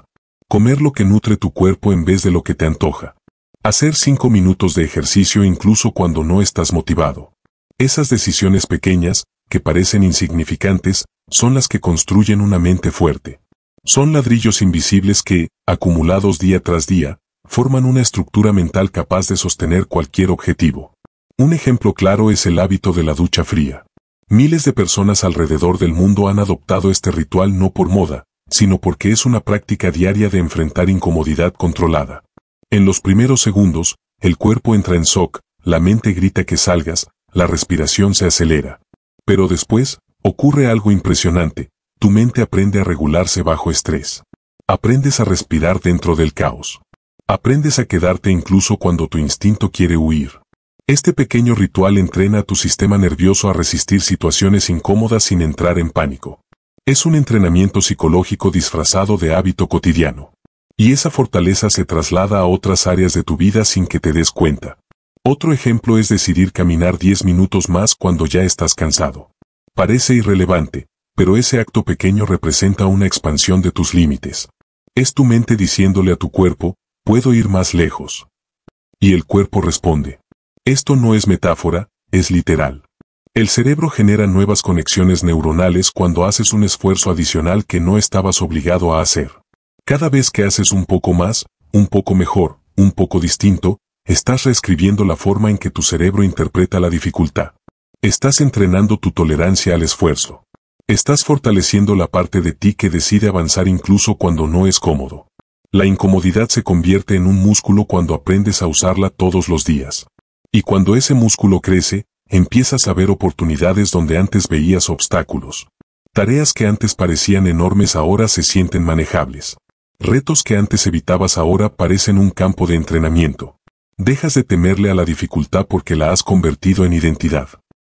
Comer lo que nutre tu cuerpo en vez de lo que te antoja. Hacer 5 minutos de ejercicio incluso cuando no estás motivado. Esas decisiones pequeñas, que parecen insignificantes, son las que construyen una mente fuerte. Son ladrillos invisibles que, acumulados día tras día, forman una estructura mental capaz de sostener cualquier objetivo. Un ejemplo claro es el hábito de la ducha fría. Miles de personas alrededor del mundo han adoptado este ritual no por moda, sino porque es una práctica diaria de enfrentar incomodidad controlada. En los primeros segundos, el cuerpo entra en shock, la mente grita que salgas, la respiración se acelera. Pero después, ocurre algo impresionante, tu mente aprende a regularse bajo estrés. Aprendes a respirar dentro del caos. Aprendes a quedarte incluso cuando tu instinto quiere huir. Este pequeño ritual entrena a tu sistema nervioso a resistir situaciones incómodas sin entrar en pánico. Es un entrenamiento psicológico disfrazado de hábito cotidiano. Y esa fortaleza se traslada a otras áreas de tu vida sin que te des cuenta. Otro ejemplo es decidir caminar 10 minutos más cuando ya estás cansado. Parece irrelevante, pero ese acto pequeño representa una expansión de tus límites. Es tu mente diciéndole a tu cuerpo, puedo ir más lejos. Y el cuerpo responde. Esto no es metáfora, es literal. El cerebro genera nuevas conexiones neuronales cuando haces un esfuerzo adicional que no estabas obligado a hacer. Cada vez que haces un poco más, un poco mejor, un poco distinto, estás reescribiendo la forma en que tu cerebro interpreta la dificultad. Estás entrenando tu tolerancia al esfuerzo. Estás fortaleciendo la parte de ti que decide avanzar incluso cuando no es cómodo. La incomodidad se convierte en un músculo cuando aprendes a usarla todos los días. Y cuando ese músculo crece, empiezas a ver oportunidades donde antes veías obstáculos. Tareas que antes parecían enormes ahora se sienten manejables. Retos que antes evitabas ahora parecen un campo de entrenamiento. Dejas de temerle a la dificultad porque la has convertido en identidad.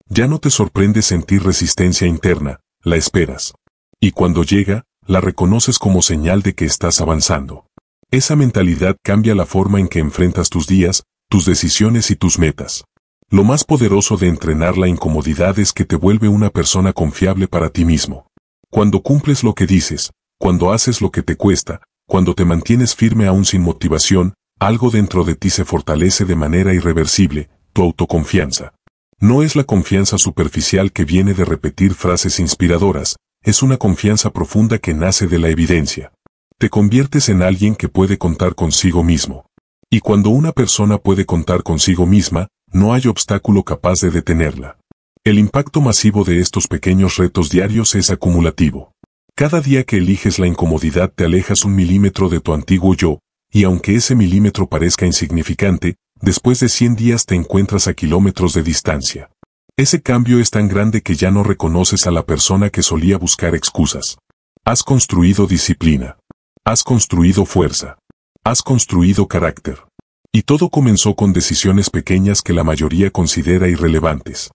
Ya no te sorprende sentir resistencia interna, la esperas. Y cuando llega, la reconoces como señal de que estás avanzando. Esa mentalidad cambia la forma en que enfrentas tus días, tus decisiones y tus metas. Lo más poderoso de entrenar la incomodidad es que te vuelve una persona confiable para ti mismo. Cuando cumples lo que dices, cuando haces lo que te cuesta, cuando te mantienes firme aún sin motivación, algo dentro de ti se fortalece de manera irreversible, tu autoconfianza. No es la confianza superficial que viene de repetir frases inspiradoras, es una confianza profunda que nace de la evidencia. Te conviertes en alguien que puede contar consigo mismo. Y cuando una persona puede contar consigo misma, no hay obstáculo capaz de detenerla. El impacto masivo de estos pequeños retos diarios es acumulativo. Cada día que eliges la incomodidad te alejas 1 milímetro de tu antiguo yo, y aunque ese milímetro parezca insignificante, después de 100 días te encuentras a kilómetros de distancia. Ese cambio es tan grande que ya no reconoces a la persona que solía buscar excusas. Has construido disciplina. Has construido fuerza. Has construido carácter. Y todo comenzó con decisiones pequeñas que la mayoría considera irrelevantes.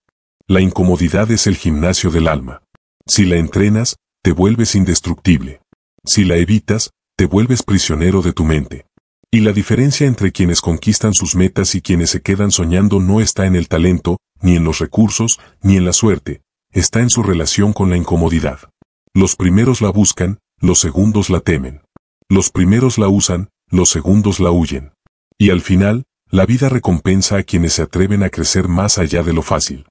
La incomodidad es el gimnasio del alma. Si la entrenas, te vuelves indestructible. Si la evitas, te vuelves prisionero de tu mente. Y la diferencia entre quienes conquistan sus metas y quienes se quedan soñando no está en el talento, ni en los recursos, ni en la suerte, está en su relación con la incomodidad. Los primeros la buscan, los segundos la temen. Los primeros la usan, los segundos la huyen. Y al final, la vida recompensa a quienes se atreven a crecer más allá de lo fácil.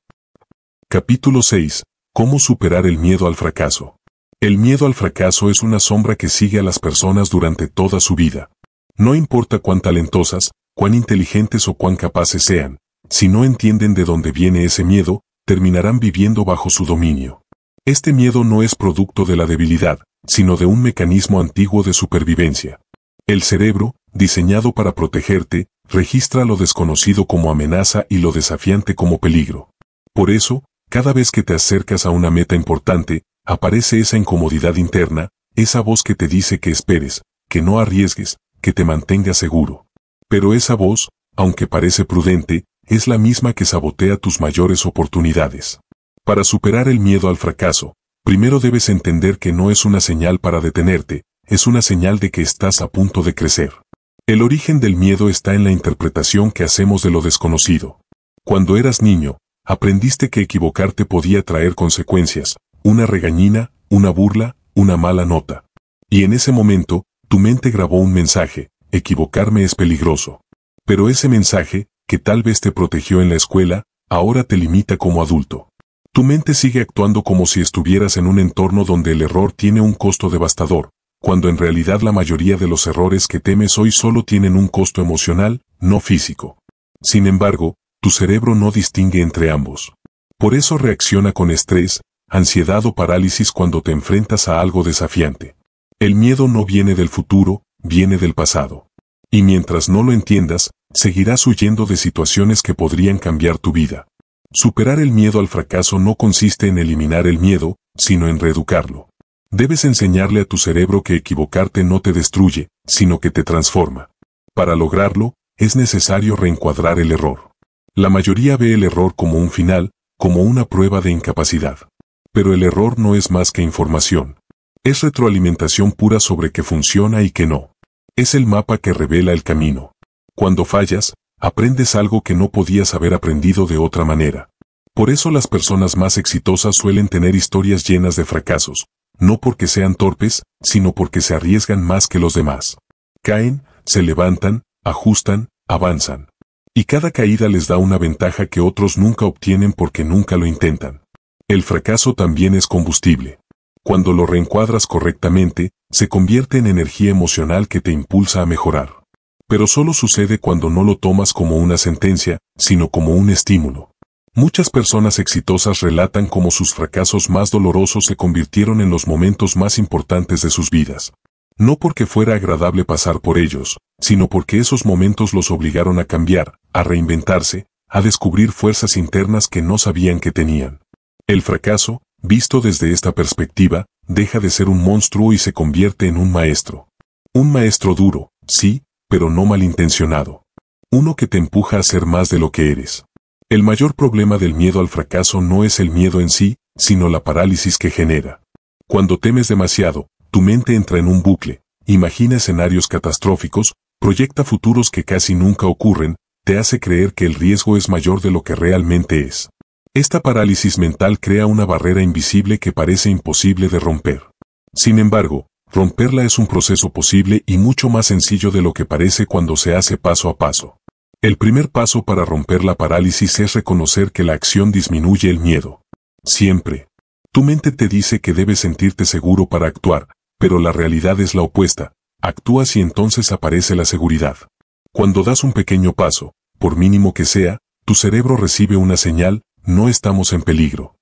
Capítulo 6. ¿Cómo superar el miedo al fracaso? El miedo al fracaso es una sombra que sigue a las personas durante toda su vida. No importa cuán talentosas, cuán inteligentes o cuán capaces sean, si no entienden de dónde viene ese miedo, terminarán viviendo bajo su dominio. Este miedo no es producto de la debilidad, sino de un mecanismo antiguo de supervivencia. El cerebro, diseñado para protegerte, registra lo desconocido como amenaza y lo desafiante como peligro. Por eso, cada vez que te acercas a una meta importante, aparece esa incomodidad interna, esa voz que te dice que esperes, que no arriesgues, que te mantengas seguro. Pero esa voz, aunque parece prudente, es la misma que sabotea tus mayores oportunidades. Para superar el miedo al fracaso, primero debes entender que no es una señal para detenerte, es una señal de que estás a punto de crecer. El origen del miedo está en la interpretación que hacemos de lo desconocido. Cuando eras niño, aprendiste que equivocarte podía traer consecuencias, una regañina, una burla, una mala nota. Y en ese momento, tu mente grabó un mensaje: equivocarme es peligroso. Pero ese mensaje, que tal vez te protegió en la escuela, ahora te limita como adulto. Tu mente sigue actuando como si estuvieras en un entorno donde el error tiene un costo devastador, cuando en realidad la mayoría de los errores que temes hoy solo tienen un costo emocional, no físico. Sin embargo, tu cerebro no distingue entre ambos. Por eso reacciona con estrés, ansiedad o parálisis cuando te enfrentas a algo desafiante. El miedo no viene del futuro, viene del pasado. Y mientras no lo entiendas, seguirás huyendo de situaciones que podrían cambiar tu vida. Superar el miedo al fracaso no consiste en eliminar el miedo, sino en reeducarlo. Debes enseñarle a tu cerebro que equivocarte no te destruye, sino que te transforma. Para lograrlo, es necesario reencuadrar el error. La mayoría ve el error como un final, como una prueba de incapacidad. Pero el error no es más que información. Es retroalimentación pura sobre qué funciona y qué no. Es el mapa que revela el camino. Cuando fallas, aprendes algo que no podías haber aprendido de otra manera. Por eso las personas más exitosas suelen tener historias llenas de fracasos, no porque sean torpes, sino porque se arriesgan más que los demás. Caen, se levantan, ajustan, avanzan. Y cada caída les da una ventaja que otros nunca obtienen porque nunca lo intentan. El fracaso también es combustible. Cuando lo reencuadras correctamente, se convierte en energía emocional que te impulsa a mejorar. Pero solo sucede cuando no lo tomas como una sentencia, sino como un estímulo. Muchas personas exitosas relatan cómo sus fracasos más dolorosos se convirtieron en los momentos más importantes de sus vidas. No porque fuera agradable pasar por ellos, sino porque esos momentos los obligaron a cambiar, a reinventarse, a descubrir fuerzas internas que no sabían que tenían. El fracaso, visto desde esta perspectiva, deja de ser un monstruo y se convierte en un maestro. Un maestro duro, sí, pero no malintencionado. Uno que te empuja a ser más de lo que eres. El mayor problema del miedo al fracaso no es el miedo en sí, sino la parálisis que genera. Cuando temes demasiado, tu mente entra en un bucle, imagina escenarios catastróficos, proyecta futuros que casi nunca ocurren, te hace creer que el riesgo es mayor de lo que realmente es. Esta parálisis mental crea una barrera invisible que parece imposible de romper. Sin embargo, romperla es un proceso posible y mucho más sencillo de lo que parece cuando se hace paso a paso. El primer paso para romper la parálisis es reconocer que la acción disminuye el miedo. Siempre. Tu mente te dice que debes sentirte seguro para actuar, pero la realidad es la opuesta. Actúas y entonces aparece la seguridad. Cuando das un pequeño paso, por mínimo que sea, tu cerebro recibe una señal: no estamos en peligro.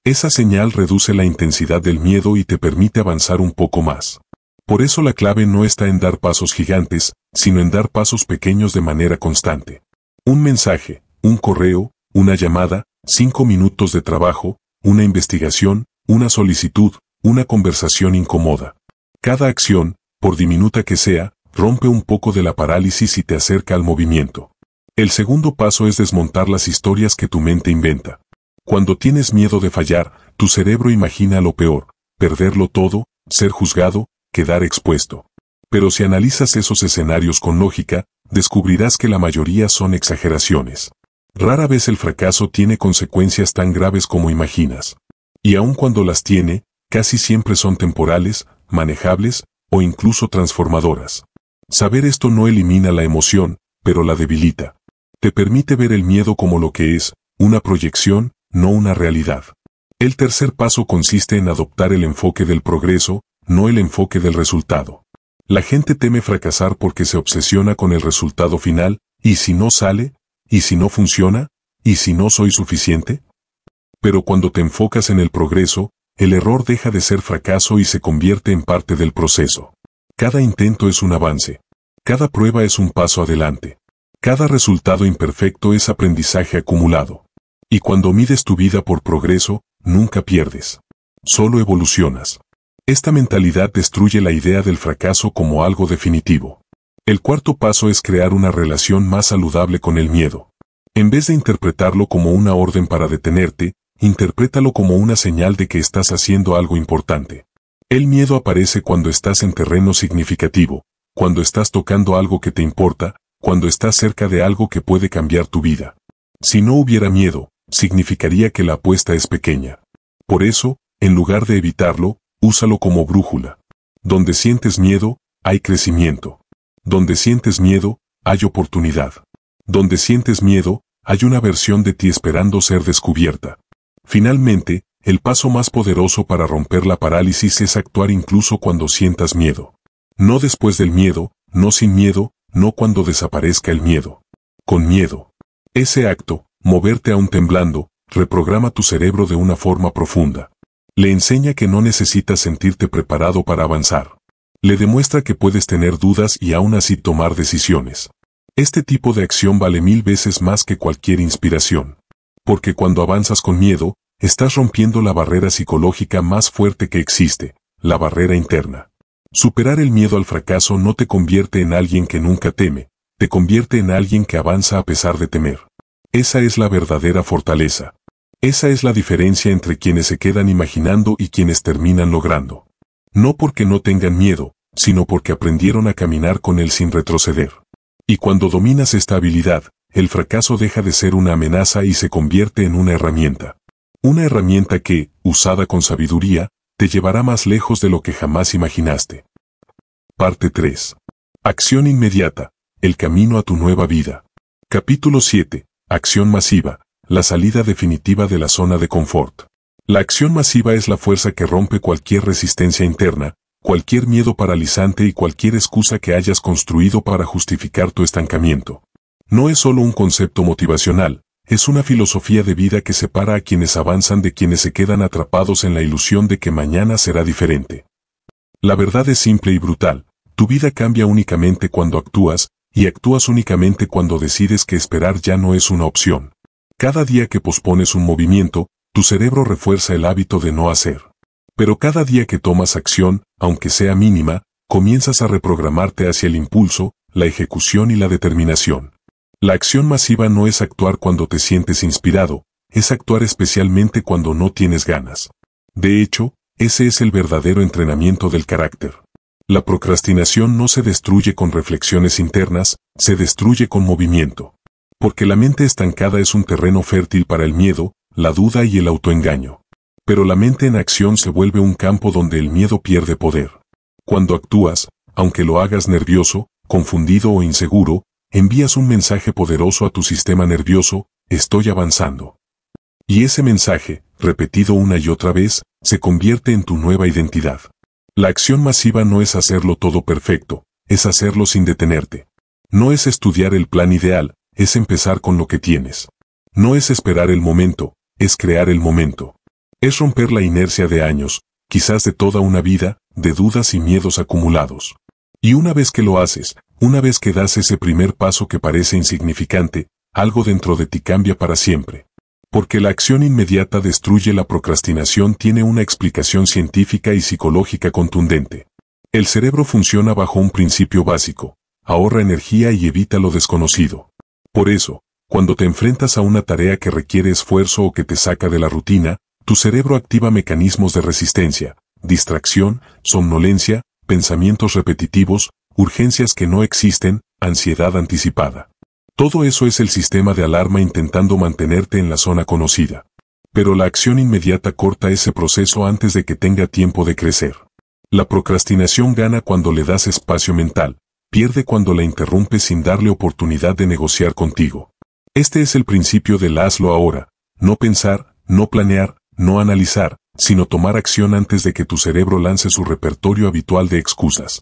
Esa señal reduce la intensidad del miedo y te permite avanzar un poco más. Por eso la clave no está en dar pasos gigantes, sino en dar pasos pequeños de manera constante. Un mensaje, un correo, una llamada, 5 minutos de trabajo, una investigación, una solicitud, una conversación incómoda. Cada acción, por diminuta que sea, rompe un poco de la parálisis y te acerca al movimiento. El segundo paso es desmontar las historias que tu mente inventa. Cuando tienes miedo de fallar, tu cerebro imagina lo peor: perderlo todo, ser juzgado, quedar expuesto. Pero si analizas esos escenarios con lógica, descubrirás que la mayoría son exageraciones. Rara vez el fracaso tiene consecuencias tan graves como imaginas. Y aun cuando las tiene, casi siempre son temporales, manejables, o incluso transformadoras. Saber esto no elimina la emoción, pero la debilita. Te permite ver el miedo como lo que es, una proyección, no una realidad. El tercer paso consiste en adoptar el enfoque del progreso, no el enfoque del resultado. La gente teme fracasar porque se obsesiona con el resultado final: ¿y si no sale? ¿Y si no funciona? ¿Y si no soy suficiente? Pero cuando te enfocas en el progreso, el error deja de ser fracaso y se convierte en parte del proceso. Cada intento es un avance. Cada prueba es un paso adelante. Cada resultado imperfecto es aprendizaje acumulado. Y cuando mides tu vida por progreso, nunca pierdes. Solo evolucionas. Esta mentalidad destruye la idea del fracaso como algo definitivo. El cuarto paso es crear una relación más saludable con el miedo. En vez de interpretarlo como una orden para detenerte, interprétalo como una señal de que estás haciendo algo importante. El miedo aparece cuando estás en terreno significativo, cuando estás tocando algo que te importa, cuando estás cerca de algo que puede cambiar tu vida. Si no hubiera miedo, significaría que la apuesta es pequeña. Por eso, en lugar de evitarlo, úsalo como brújula. Donde sientes miedo, hay crecimiento. Donde sientes miedo, hay oportunidad. Donde sientes miedo, hay una versión de ti esperando ser descubierta. Finalmente, el paso más poderoso para romper la parálisis es actuar incluso cuando sientas miedo. No después del miedo, no sin miedo, no cuando desaparezca el miedo. Con miedo. Ese acto, moverte aún temblando, reprograma tu cerebro de una forma profunda. Le enseña que no necesitas sentirte preparado para avanzar. Le demuestra que puedes tener dudas y aún así tomar decisiones. Este tipo de acción vale 1000 veces más que cualquier inspiración. Porque cuando avanzas con miedo, estás rompiendo la barrera psicológica más fuerte que existe, la barrera interna. Superar el miedo al fracaso no te convierte en alguien que nunca teme, te convierte en alguien que avanza a pesar de temer. Esa es la verdadera fortaleza. Esa es la diferencia entre quienes se quedan imaginando y quienes terminan logrando. No porque no tengan miedo, sino porque aprendieron a caminar con él sin retroceder. Y cuando dominas esta habilidad, el fracaso deja de ser una amenaza y se convierte en una herramienta. Una herramienta que, usada con sabiduría, te llevará más lejos de lo que jamás imaginaste. Parte 3. Acción inmediata. El camino a tu nueva vida. Capítulo 7. Acción masiva. La salida definitiva de la zona de confort. La acción masiva es la fuerza que rompe cualquier resistencia interna, cualquier miedo paralizante y cualquier excusa que hayas construido para justificar tu estancamiento. No es solo un concepto motivacional, es una filosofía de vida que separa a quienes avanzan de quienes se quedan atrapados en la ilusión de que mañana será diferente. La verdad es simple y brutal, tu vida cambia únicamente cuando actúas, y actúas únicamente cuando decides que esperar ya no es una opción. Cada día que pospones un movimiento, tu cerebro refuerza el hábito de no hacer. Pero cada día que tomas acción, aunque sea mínima, comienzas a reprogramarte hacia el impulso, la ejecución y la determinación. La acción masiva no es actuar cuando te sientes inspirado, es actuar especialmente cuando no tienes ganas. De hecho, ese es el verdadero entrenamiento del carácter. La procrastinación no se destruye con reflexiones internas, se destruye con movimiento. Porque la mente estancada es un terreno fértil para el miedo, la duda y el autoengaño. Pero la mente en acción se vuelve un campo donde el miedo pierde poder. Cuando actúas, aunque lo hagas nervioso, confundido o inseguro, envías un mensaje poderoso a tu sistema nervioso, estoy avanzando. Y ese mensaje, repetido una y otra vez, se convierte en tu nueva identidad. La acción masiva no es hacerlo todo perfecto, es hacerlo sin detenerte. No es estudiar el plan ideal, es empezar con lo que tienes. No es esperar el momento, es crear el momento. Es romper la inercia de años, quizás de toda una vida, de dudas y miedos acumulados. Y una vez que lo haces, una vez que das ese primer paso que parece insignificante, algo dentro de ti cambia para siempre. Porque la acción inmediata destruye la procrastinación tiene una explicación científica y psicológica contundente. El cerebro funciona bajo un principio básico, ahorra energía y evita lo desconocido. Por eso, cuando te enfrentas a una tarea que requiere esfuerzo o que te saca de la rutina, tu cerebro activa mecanismos de resistencia, distracción, somnolencia, pensamientos repetitivos, urgencias que no existen, ansiedad anticipada. Todo eso es el sistema de alarma intentando mantenerte en la zona conocida. Pero la acción inmediata corta ese proceso antes de que tenga tiempo de crecer. La procrastinación gana cuando le das espacio mental, pierde cuando la interrumpes sin darle oportunidad de negociar contigo. Este es el principio del hazlo ahora, no pensar, no planear, no analizar, sino tomar acción antes de que tu cerebro lance su repertorio habitual de excusas.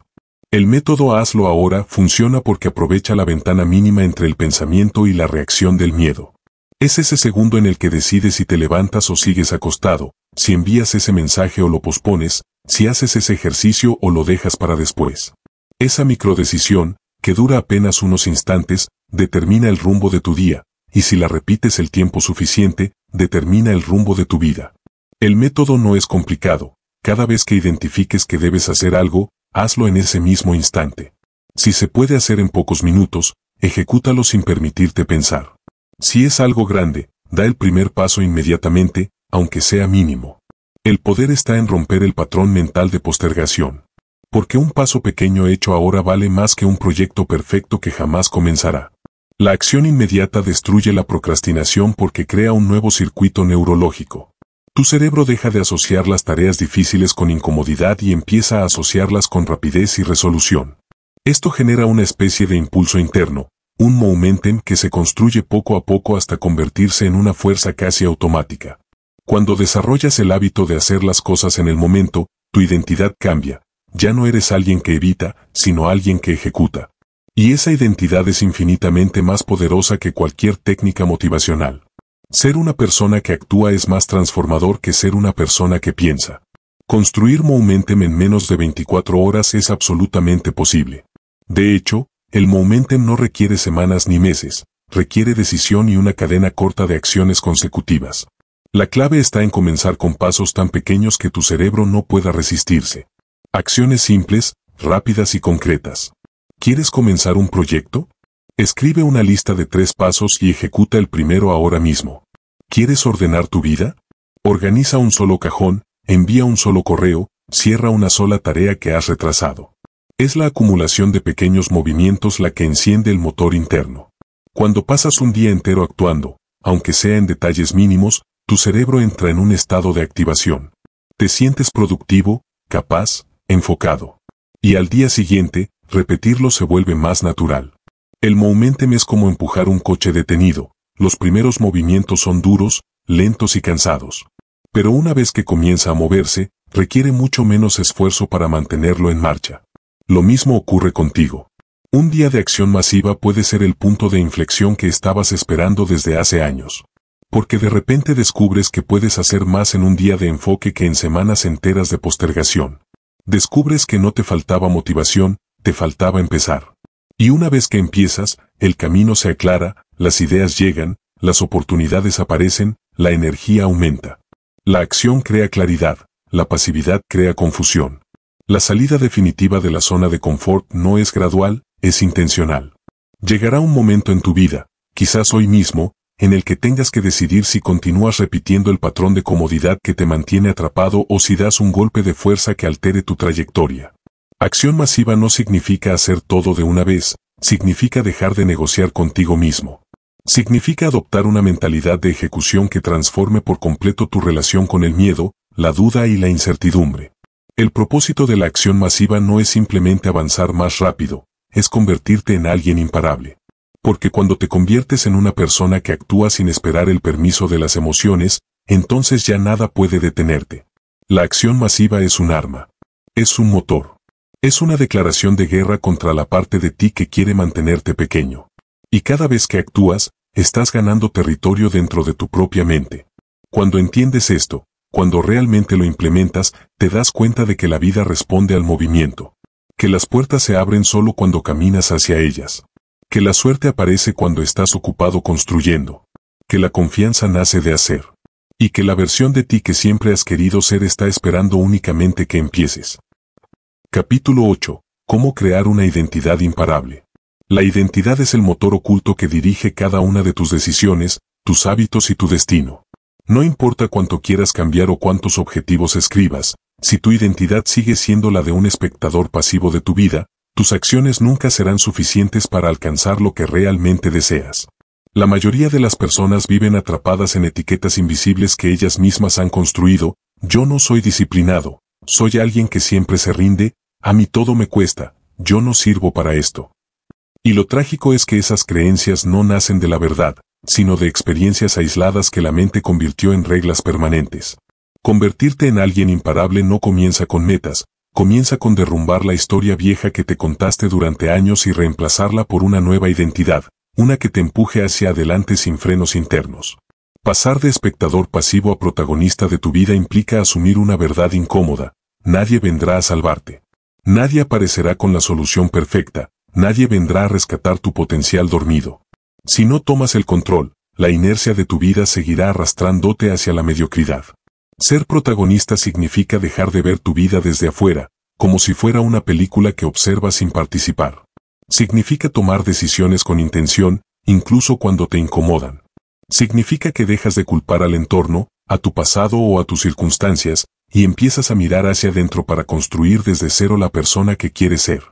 El método hazlo ahora funciona porque aprovecha la ventana mínima entre el pensamiento y la reacción del miedo. Es ese segundo en el que decides si te levantas o sigues acostado, si envías ese mensaje o lo pospones, si haces ese ejercicio o lo dejas para después. Esa microdecisión, que dura apenas unos instantes, determina el rumbo de tu día, y si la repites el tiempo suficiente, determina el rumbo de tu vida. El método no es complicado. Cada vez que identifiques que debes hacer algo, hazlo en ese mismo instante. Si se puede hacer en pocos minutos, ejecútalo sin permitirte pensar. Si es algo grande, da el primer paso inmediatamente, aunque sea mínimo. El poder está en romper el patrón mental de postergación. Porque un paso pequeño hecho ahora vale más que un proyecto perfecto que jamás comenzará. La acción inmediata destruye la procrastinación porque crea un nuevo circuito neurológico. Tu cerebro deja de asociar las tareas difíciles con incomodidad y empieza a asociarlas con rapidez y resolución. Esto genera una especie de impulso interno, un momentum que se construye poco a poco hasta convertirse en una fuerza casi automática. Cuando desarrollas el hábito de hacer las cosas en el momento, tu identidad cambia. Ya no eres alguien que evita, sino alguien que ejecuta. Y esa identidad es infinitamente más poderosa que cualquier técnica motivacional. Ser una persona que actúa es más transformador que ser una persona que piensa. Construir momentum en menos de 24 horas es absolutamente posible. De hecho, el momentum no requiere semanas ni meses, requiere decisión y una cadena corta de acciones consecutivas. La clave está en comenzar con pasos tan pequeños que tu cerebro no pueda resistirse. Acciones simples, rápidas y concretas. ¿Quieres comenzar un proyecto? Escribe una lista de 3 pasos y ejecuta el primero ahora mismo. ¿Quieres ordenar tu vida? Organiza un solo cajón, envía un solo correo, cierra una sola tarea que has retrasado. Es la acumulación de pequeños movimientos la que enciende el motor interno. Cuando pasas un día entero actuando, aunque sea en detalles mínimos, tu cerebro entra en un estado de activación. Te sientes productivo, capaz, enfocado. Y al día siguiente, repetirlo se vuelve más natural. El momentum es como empujar un coche detenido. Los primeros movimientos son duros, lentos y cansados. Pero una vez que comienza a moverse, requiere mucho menos esfuerzo para mantenerlo en marcha. Lo mismo ocurre contigo. Un día de acción masiva puede ser el punto de inflexión que estabas esperando desde hace años. Porque de repente descubres que puedes hacer más en un día de enfoque que en semanas enteras de postergación. Descubres que no te faltaba motivación, te faltaba empezar. Y una vez que empiezas, el camino se aclara, las ideas llegan, las oportunidades aparecen, la energía aumenta. La acción crea claridad, la pasividad crea confusión. La salida definitiva de la zona de confort no es gradual, es intencional. Llegará un momento en tu vida, quizás hoy mismo, en el que tengas que decidir si continúas repitiendo el patrón de comodidad que te mantiene atrapado o si das un golpe de fuerza que altere tu trayectoria. Acción masiva no significa hacer todo de una vez, significa dejar de negociar contigo mismo. Significa adoptar una mentalidad de ejecución que transforme por completo tu relación con el miedo, la duda y la incertidumbre. El propósito de la acción masiva no es simplemente avanzar más rápido, es convertirte en alguien imparable. Porque cuando te conviertes en una persona que actúa sin esperar el permiso de las emociones, entonces ya nada puede detenerte. La acción masiva es un arma. Es un motor. Es una declaración de guerra contra la parte de ti que quiere mantenerte pequeño. Y cada vez que actúas, estás ganando territorio dentro de tu propia mente. Cuando entiendes esto, cuando realmente lo implementas, te das cuenta de que la vida responde al movimiento. Que las puertas se abren solo cuando caminas hacia ellas. Que la suerte aparece cuando estás ocupado construyendo. Que la confianza nace de hacer. Y que la versión de ti que siempre has querido ser está esperando únicamente que empieces. Capítulo 8. Cómo crear una identidad imparable. La identidad es el motor oculto que dirige cada una de tus decisiones, tus hábitos y tu destino. No importa cuánto quieras cambiar o cuántos objetivos escribas, si tu identidad sigue siendo la de un espectador pasivo de tu vida, tus acciones nunca serán suficientes para alcanzar lo que realmente deseas. La mayoría de las personas viven atrapadas en etiquetas invisibles que ellas mismas han construido. Yo no soy disciplinado, soy alguien que siempre se rinde, a mí todo me cuesta, yo no sirvo para esto. Y lo trágico es que esas creencias no nacen de la verdad, sino de experiencias aisladas que la mente convirtió en reglas permanentes. Convertirte en alguien imparable no comienza con metas, comienza con derrumbar la historia vieja que te contaste durante años y reemplazarla por una nueva identidad, una que te empuje hacia adelante sin frenos internos. Pasar de espectador pasivo a protagonista de tu vida implica asumir una verdad incómoda: nadie vendrá a salvarte. Nadie aparecerá con la solución perfecta, nadie vendrá a rescatar tu potencial dormido. Si no tomas el control, la inercia de tu vida seguirá arrastrándote hacia la mediocridad. Ser protagonista significa dejar de ver tu vida desde afuera, como si fuera una película que observas sin participar. Significa tomar decisiones con intención, incluso cuando te incomodan. Significa que dejas de culpar al entorno, a tu pasado o a tus circunstancias, y empiezas a mirar hacia adentro para construir desde cero la persona que quieres ser.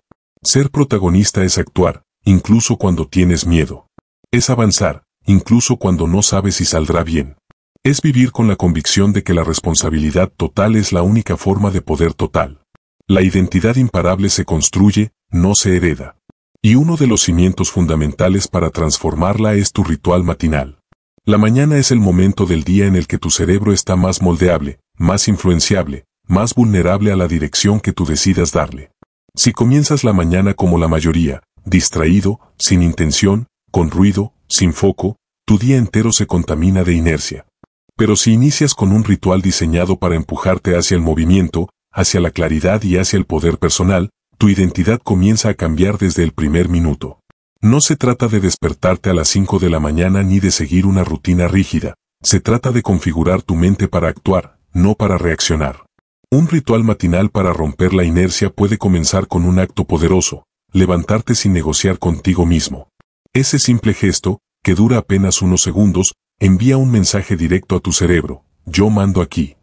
Ser protagonista es actuar, incluso cuando tienes miedo. Es avanzar, incluso cuando no sabes si saldrá bien. Es vivir con la convicción de que la responsabilidad total es la única forma de poder total. La identidad imparable se construye, no se hereda. Y uno de los cimientos fundamentales para transformarla es tu ritual matinal. La mañana es el momento del día en el que tu cerebro está más moldeable, más influenciable, más vulnerable a la dirección que tú decidas darle. Si comienzas la mañana como la mayoría, distraído, sin intención, con ruido, sin foco, tu día entero se contamina de inercia. Pero si inicias con un ritual diseñado para empujarte hacia el movimiento, hacia la claridad y hacia el poder personal, tu identidad comienza a cambiar desde el primer minuto. No se trata de despertarte a las 5 de la mañana ni de seguir una rutina rígida. Se trata de configurar tu mente para actuar, no para reaccionar. Un ritual matinal para romper la inercia puede comenzar con un acto poderoso: levantarte sin negociar contigo mismo. Ese simple gesto, que dura apenas unos segundos, envía un mensaje directo a tu cerebro: yo mando aquí.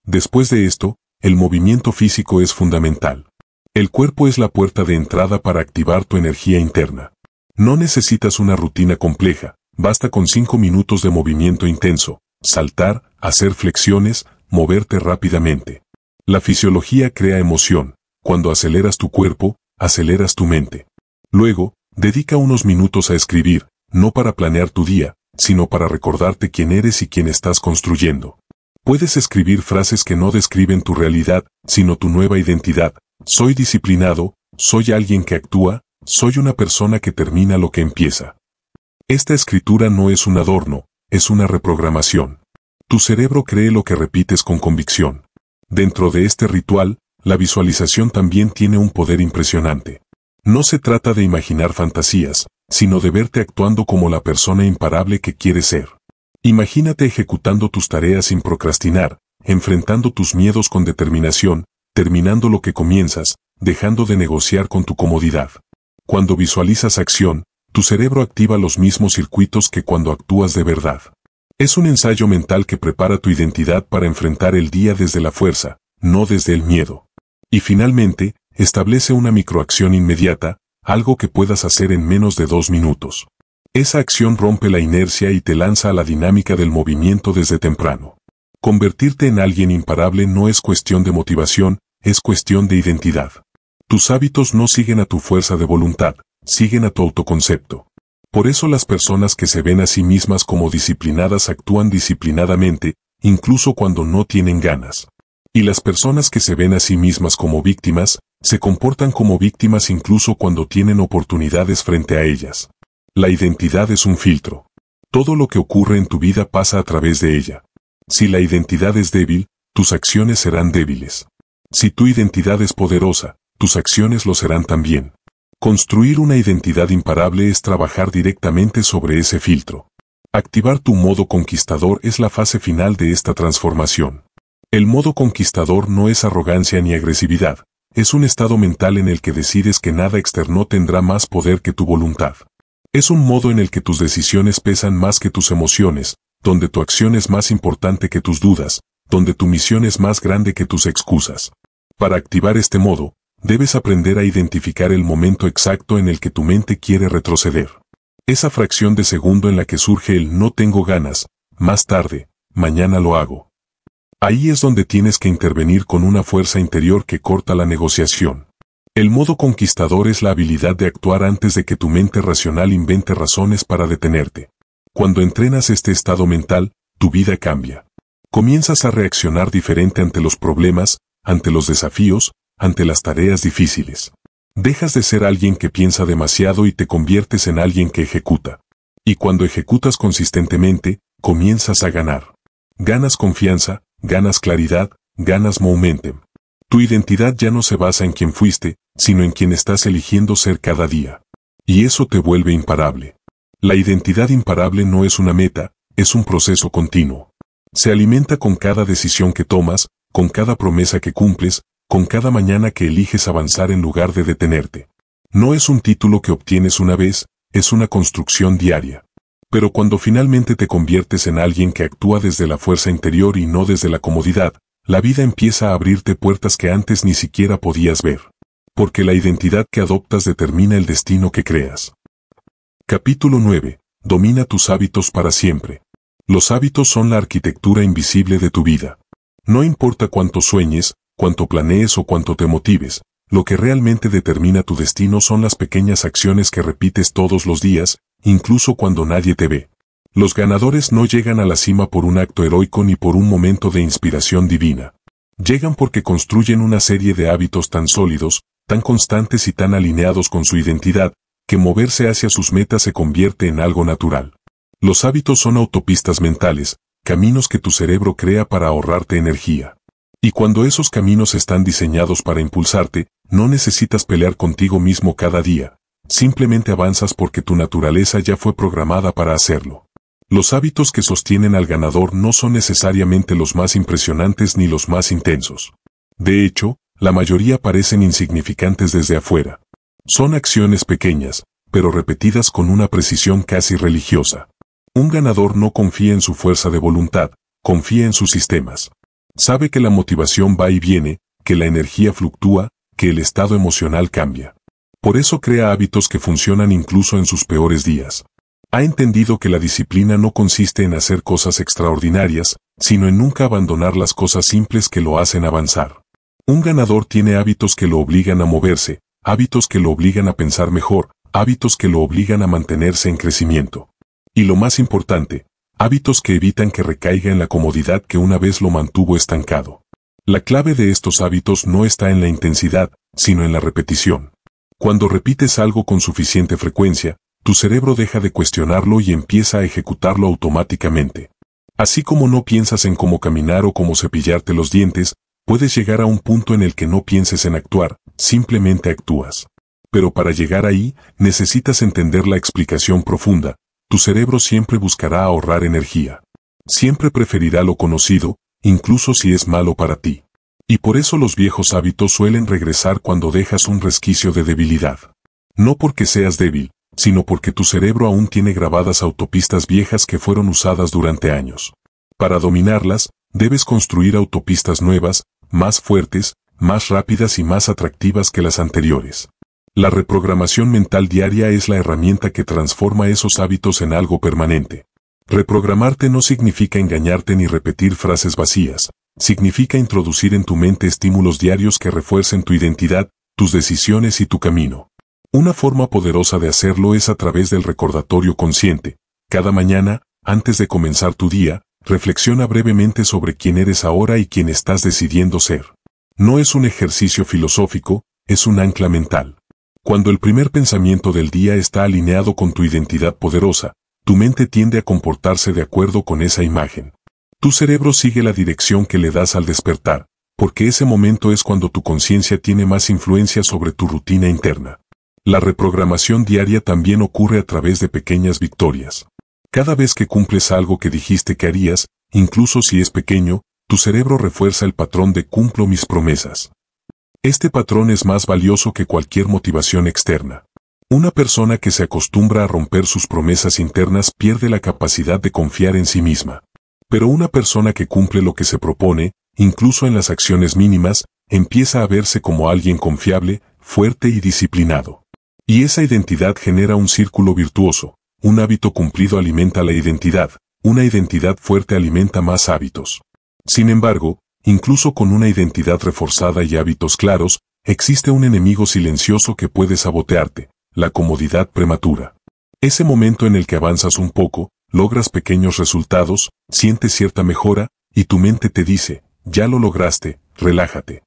Después de esto, el movimiento físico es fundamental. El cuerpo es la puerta de entrada para activar tu energía interna. No necesitas una rutina compleja, basta con 5 minutos de movimiento intenso: saltar, hacer flexiones, moverte rápidamente. La fisiología crea emoción. Cuando aceleras tu cuerpo, aceleras tu mente. Luego, dedica unos minutos a escribir, no para planear tu día, sino para recordarte quién eres y quién estás construyendo. Puedes escribir frases que no describen tu realidad, sino tu nueva identidad: soy disciplinado, soy alguien que actúa, soy una persona que termina lo que empieza. Esta escritura no es un adorno, es una reprogramación. Tu cerebro cree lo que repites con convicción. Dentro de este ritual, la visualización también tiene un poder impresionante. No se trata de imaginar fantasías, sino de verte actuando como la persona imparable que quieres ser. Imagínate ejecutando tus tareas sin procrastinar, enfrentando tus miedos con determinación, terminando lo que comienzas, dejando de negociar con tu comodidad. Cuando visualizas acción, tu cerebro activa los mismos circuitos que cuando actúas de verdad. Es un ensayo mental que prepara tu identidad para enfrentar el día desde la fuerza, no desde el miedo. Y finalmente, establece una microacción inmediata, algo que puedas hacer en menos de 2 minutos. Esa acción rompe la inercia y te lanza a la dinámica del movimiento desde temprano. Convertirte en alguien imparable no es cuestión de motivación, es cuestión de identidad. Tus hábitos no siguen a tu fuerza de voluntad, siguen a tu autoconcepto. Por eso las personas que se ven a sí mismas como disciplinadas actúan disciplinadamente, incluso cuando no tienen ganas. Y las personas que se ven a sí mismas como víctimas, se comportan como víctimas incluso cuando tienen oportunidades frente a ellas. La identidad es un filtro. Todo lo que ocurre en tu vida pasa a través de ella. Si la identidad es débil, tus acciones serán débiles. Si tu identidad es poderosa, tus acciones lo serán también. Construir una identidad imparable es trabajar directamente sobre ese filtro. Activar tu modo conquistador es la fase final de esta transformación. El modo conquistador no es arrogancia ni agresividad, es un estado mental en el que decides que nada externo tendrá más poder que tu voluntad. Es un modo en el que tus decisiones pesan más que tus emociones, donde tu acción es más importante que tus dudas, donde tu misión es más grande que tus excusas. Para activar este modo, debes aprender a identificar el momento exacto en el que tu mente quiere retroceder. Esa fracción de segundo en la que surge el no tengo ganas, más tarde, mañana lo hago. Ahí es donde tienes que intervenir con una fuerza interior que corta la negociación. El modo conquistador es la habilidad de actuar antes de que tu mente racional invente razones para detenerte. Cuando entrenas este estado mental, tu vida cambia. Comienzas a reaccionar diferente ante los problemas, ante los desafíos, ante las tareas difíciles. Dejas de ser alguien que piensa demasiado y te conviertes en alguien que ejecuta. Y cuando ejecutas consistentemente, comienzas a ganar. Ganas confianza, ganas claridad, ganas momentum. Tu identidad ya no se basa en quién fuiste, sino en quien estás eligiendo ser cada día. Y eso te vuelve imparable. La identidad imparable no es una meta, es un proceso continuo. Se alimenta con cada decisión que tomas, con cada promesa que cumples, con cada mañana que eliges avanzar en lugar de detenerte. No es un título que obtienes una vez, es una construcción diaria. Pero cuando finalmente te conviertes en alguien que actúa desde la fuerza interior y no desde la comodidad, la vida empieza a abrirte puertas que antes ni siquiera podías ver. Porque la identidad que adoptas determina el destino que creas. Capítulo 9. Domina tus hábitos para siempre. Los hábitos son la arquitectura invisible de tu vida. No importa cuánto sueñes, cuánto planees o cuánto te motives, lo que realmente determina tu destino son las pequeñas acciones que repites todos los días, incluso cuando nadie te ve. Los ganadores no llegan a la cima por un acto heroico ni por un momento de inspiración divina. Llegan porque construyen una serie de hábitos tan sólidos, tan constantes y tan alineados con su identidad, que moverse hacia sus metas se convierte en algo natural. Los hábitos son autopistas mentales, caminos que tu cerebro crea para ahorrarte energía. Y cuando esos caminos están diseñados para impulsarte, no necesitas pelear contigo mismo cada día. Simplemente avanzas porque tu naturaleza ya fue programada para hacerlo. Los hábitos que sostienen al ganador no son necesariamente los más impresionantes ni los más intensos. De hecho, la mayoría parecen insignificantes desde afuera. Son acciones pequeñas, pero repetidas con una precisión casi religiosa. Un ganador no confía en su fuerza de voluntad, confía en sus sistemas. Sabe que la motivación va y viene, que la energía fluctúa, que el estado emocional cambia. Por eso crea hábitos que funcionan incluso en sus peores días. Ha entendido que la disciplina no consiste en hacer cosas extraordinarias, sino en nunca abandonar las cosas simples que lo hacen avanzar. Un ganador tiene hábitos que lo obligan a moverse, hábitos que lo obligan a pensar mejor, hábitos que lo obligan a mantenerse en crecimiento. Y lo más importante, hábitos que evitan que recaiga en la comodidad que una vez lo mantuvo estancado. La clave de estos hábitos no está en la intensidad, sino en la repetición. Cuando repites algo con suficiente frecuencia, tu cerebro deja de cuestionarlo y empieza a ejecutarlo automáticamente. Así como no piensas en cómo caminar o cómo cepillarte los dientes, puedes llegar a un punto en el que no pienses en actuar, simplemente actúas. Pero para llegar ahí, necesitas entender la explicación profunda. Tu cerebro siempre buscará ahorrar energía. Siempre preferirá lo conocido, incluso si es malo para ti. Y por eso los viejos hábitos suelen regresar cuando dejas un resquicio de debilidad. No porque seas débil, sino porque tu cerebro aún tiene grabadas autopistas viejas que fueron usadas durante años. Para dominarlas, debes construir autopistas nuevas, más fuertes, más rápidas y más atractivas que las anteriores. La reprogramación mental diaria es la herramienta que transforma esos hábitos en algo permanente. Reprogramarte no significa engañarte ni repetir frases vacías, significa introducir en tu mente estímulos diarios que refuercen tu identidad, tus decisiones y tu camino. Una forma poderosa de hacerlo es a través del recordatorio consciente. Cada mañana, antes de comenzar tu día, reflexiona brevemente sobre quién eres ahora y quién estás decidiendo ser. No es un ejercicio filosófico, es un ancla mental. Cuando el primer pensamiento del día está alineado con tu identidad poderosa, tu mente tiende a comportarse de acuerdo con esa imagen. Tu cerebro sigue la dirección que le das al despertar, porque ese momento es cuando tu conciencia tiene más influencia sobre tu rutina interna. La reprogramación diaria también ocurre a través de pequeñas victorias. Cada vez que cumples algo que dijiste que harías, incluso si es pequeño, tu cerebro refuerza el patrón de cumplo mis promesas. Este patrón es más valioso que cualquier motivación externa. Una persona que se acostumbra a romper sus promesas internas pierde la capacidad de confiar en sí misma. Pero una persona que cumple lo que se propone, incluso en las acciones mínimas, empieza a verse como alguien confiable, fuerte y disciplinado. Y esa identidad genera un círculo virtuoso. Un hábito cumplido alimenta la identidad, una identidad fuerte alimenta más hábitos. Sin embargo, incluso con una identidad reforzada y hábitos claros, existe un enemigo silencioso que puede sabotearte, la comodidad prematura. Ese momento en el que avanzas un poco, logras pequeños resultados, sientes cierta mejora, y tu mente te dice, ya lo lograste, relájate.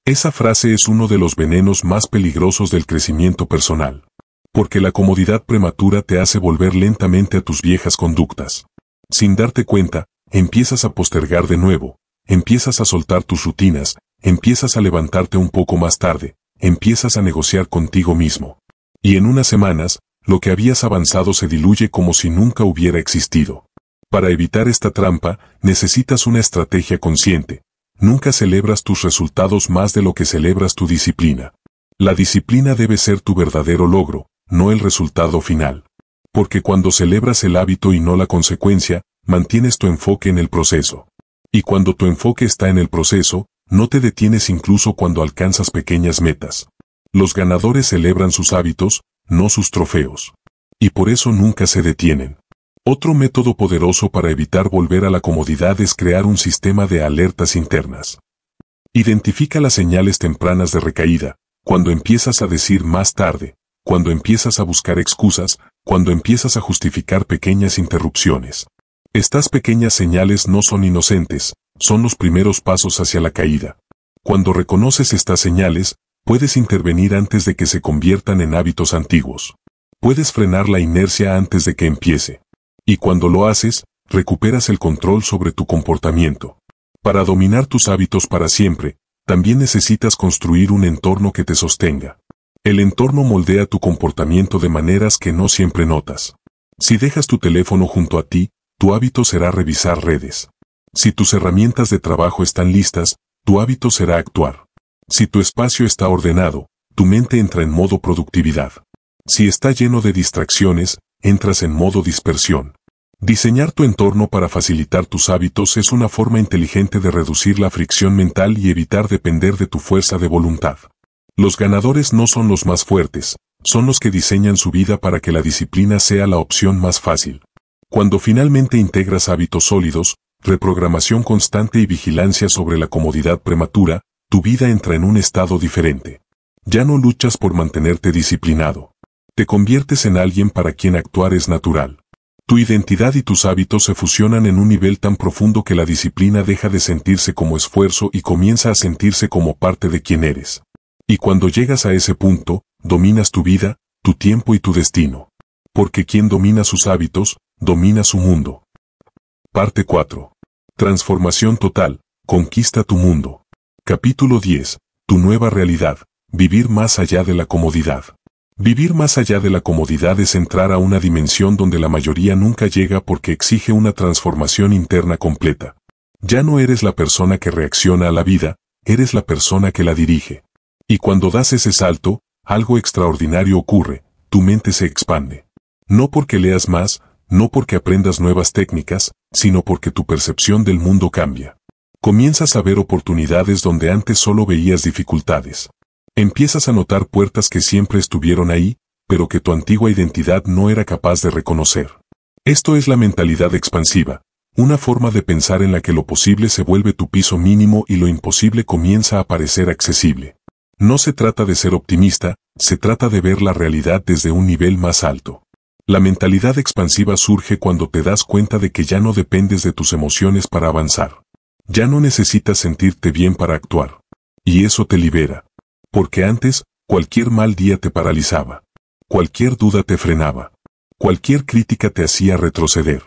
Esa frase es uno de los venenos más peligrosos del crecimiento personal. Porque la comodidad prematura te hace volver lentamente a tus viejas conductas. Sin darte cuenta, empiezas a postergar de nuevo, empiezas a soltar tus rutinas, empiezas a levantarte un poco más tarde, empiezas a negociar contigo mismo. Y en unas semanas, lo que habías avanzado se diluye como si nunca hubiera existido. Para evitar esta trampa, necesitas una estrategia consciente. Nunca celebras tus resultados más de lo que celebras tu disciplina. La disciplina debe ser tu verdadero logro, no el resultado final. Porque cuando celebras el hábito y no la consecuencia, mantienes tu enfoque en el proceso. Y cuando tu enfoque está en el proceso, no te detienes incluso cuando alcanzas pequeñas metas. Los ganadores celebran sus hábitos, no sus trofeos. Y por eso nunca se detienen. Otro método poderoso para evitar volver a la comodidad es crear un sistema de alertas internas. Identifica las señales tempranas de recaída, cuando empiezas a decir más tarde, cuando empiezas a buscar excusas, cuando empiezas a justificar pequeñas interrupciones. Estas pequeñas señales no son inocentes, son los primeros pasos hacia la caída. Cuando reconoces estas señales, puedes intervenir antes de que se conviertan en hábitos antiguos. Puedes frenar la inercia antes de que empiece. Y cuando lo haces, recuperas el control sobre tu comportamiento. Para dominar tus hábitos para siempre, también necesitas construir un entorno que te sostenga. El entorno moldea tu comportamiento de maneras que no siempre notas. Si dejas tu teléfono junto a ti, tu hábito será revisar redes. Si tus herramientas de trabajo están listas, tu hábito será actuar. Si tu espacio está ordenado, tu mente entra en modo productividad. Si está lleno de distracciones, entras en modo dispersión. Diseñar tu entorno para facilitar tus hábitos es una forma inteligente de reducir la fricción mental y evitar depender de tu fuerza de voluntad. Los ganadores no son los más fuertes, son los que diseñan su vida para que la disciplina sea la opción más fácil. Cuando finalmente integras hábitos sólidos, reprogramación constante y vigilancia sobre la comodidad prematura, tu vida entra en un estado diferente. Ya no luchas por mantenerte disciplinado. Te conviertes en alguien para quien actuar es natural. Tu identidad y tus hábitos se fusionan en un nivel tan profundo que la disciplina deja de sentirse como esfuerzo y comienza a sentirse como parte de quien eres. Y cuando llegas a ese punto, dominas tu vida, tu tiempo y tu destino. Porque quien domina sus hábitos, domina su mundo. Parte 4. Transformación total, conquista tu mundo. Capítulo 10. Tu nueva realidad, vivir más allá de la comodidad. Vivir más allá de la comodidad es entrar a una dimensión donde la mayoría nunca llega porque exige una transformación interna completa. Ya no eres la persona que reacciona a la vida, eres la persona que la dirige. Y cuando das ese salto, algo extraordinario ocurre, tu mente se expande. No porque leas más, no porque aprendas nuevas técnicas, sino porque tu percepción del mundo cambia. Comienzas a ver oportunidades donde antes solo veías dificultades. Empiezas a notar puertas que siempre estuvieron ahí, pero que tu antigua identidad no era capaz de reconocer. Esto es la mentalidad expansiva, una forma de pensar en la que lo posible se vuelve tu piso mínimo y lo imposible comienza a parecer accesible. No se trata de ser optimista, se trata de ver la realidad desde un nivel más alto. La mentalidad expansiva surge cuando te das cuenta de que ya no dependes de tus emociones para avanzar. Ya no necesitas sentirte bien para actuar. Y eso te libera. Porque antes, cualquier mal día te paralizaba. Cualquier duda te frenaba. Cualquier crítica te hacía retroceder.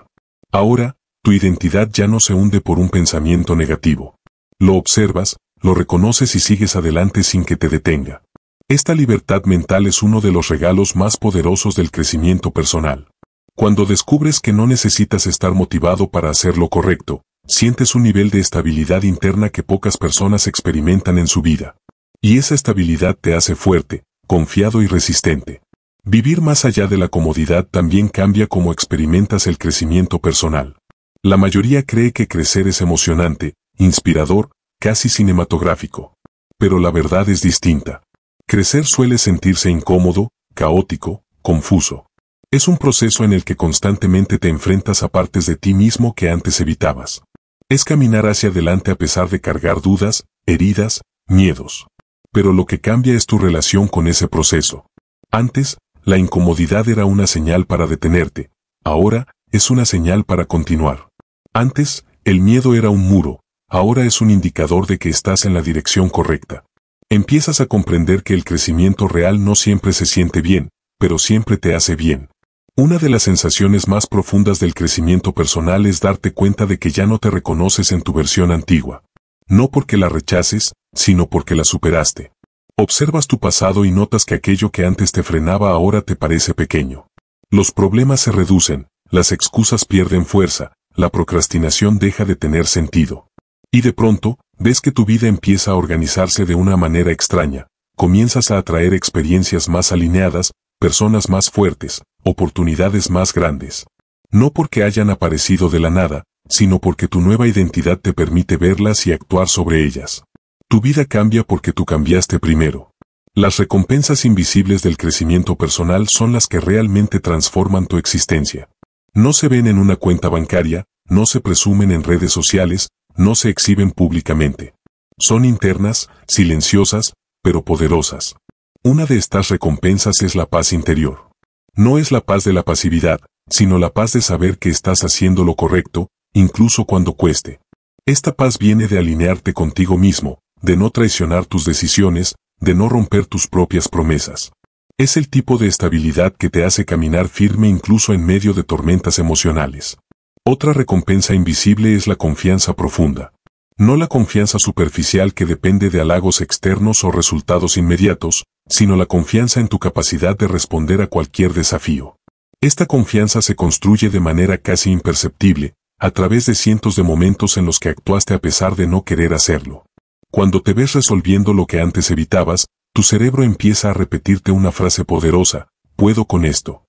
Ahora, tu identidad ya no se hunde por un pensamiento negativo. Lo observas, lo reconoces y sigues adelante sin que te detenga. Esta libertad mental es uno de los regalos más poderosos del crecimiento personal. Cuando descubres que no necesitas estar motivado para hacer lo correcto, sientes un nivel de estabilidad interna que pocas personas experimentan en su vida. Y esa estabilidad te hace fuerte, confiado y resistente. Vivir más allá de la comodidad también cambia cómo experimentas el crecimiento personal. La mayoría cree que crecer es emocionante, inspirador, casi cinematográfico. Pero la verdad es distinta. Crecer suele sentirse incómodo, caótico, confuso. Es un proceso en el que constantemente te enfrentas a partes de ti mismo que antes evitabas. Es caminar hacia adelante a pesar de cargar dudas, heridas, miedos. Pero lo que cambia es tu relación con ese proceso. Antes, la incomodidad era una señal para detenerte. Ahora, es una señal para continuar. Antes, el miedo era un muro. Ahora es un indicador de que estás en la dirección correcta. Empiezas a comprender que el crecimiento real no siempre se siente bien, pero siempre te hace bien. Una de las sensaciones más profundas del crecimiento personal es darte cuenta de que ya no te reconoces en tu versión antigua. No porque la rechaces, sino porque la superaste. Observas tu pasado y notas que aquello que antes te frenaba ahora te parece pequeño. Los problemas se reducen, las excusas pierden fuerza, la procrastinación deja de tener sentido. Y de pronto, ves que tu vida empieza a organizarse de una manera extraña. Comienzas a atraer experiencias más alineadas, personas más fuertes, oportunidades más grandes. No porque hayan aparecido de la nada, sino porque tu nueva identidad te permite verlas y actuar sobre ellas. Tu vida cambia porque tú cambiaste primero. Las recompensas invisibles del crecimiento personal son las que realmente transforman tu existencia. No se ven en una cuenta bancaria, no se presumen en redes sociales, no se exhiben públicamente. Son internas, silenciosas, pero poderosas. Una de estas recompensas es la paz interior. No es la paz de la pasividad, sino la paz de saber que estás haciendo lo correcto, incluso cuando cueste. Esta paz viene de alinearte contigo mismo, de no traicionar tus decisiones, de no romper tus propias promesas. Es el tipo de estabilidad que te hace caminar firme incluso en medio de tormentas emocionales. Otra recompensa invisible es la confianza profunda. No la confianza superficial que depende de halagos externos o resultados inmediatos, sino la confianza en tu capacidad de responder a cualquier desafío. Esta confianza se construye de manera casi imperceptible, a través de cientos de momentos en los que actuaste a pesar de no querer hacerlo. Cuando te ves resolviendo lo que antes evitabas, tu cerebro empieza a repetirte una frase poderosa: puedo con esto.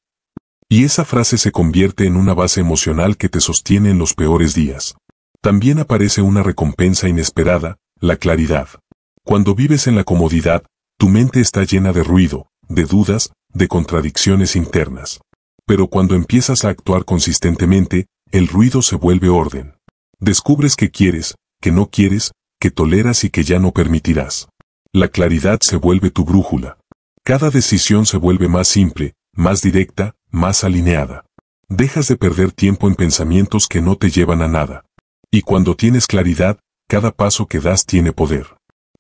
Y esa frase se convierte en una base emocional que te sostiene en los peores días. También aparece una recompensa inesperada, la claridad. Cuando vives en la comodidad, tu mente está llena de ruido, de dudas, de contradicciones internas. Pero cuando empiezas a actuar consistentemente, el ruido se vuelve orden. Descubres que quieres, que no quieres, que toleras y que ya no permitirás. La claridad se vuelve tu brújula. Cada decisión se vuelve más simple, más directa, más alineada. Dejas de perder tiempo en pensamientos que no te llevan a nada. Y cuando tienes claridad, cada paso que das tiene poder.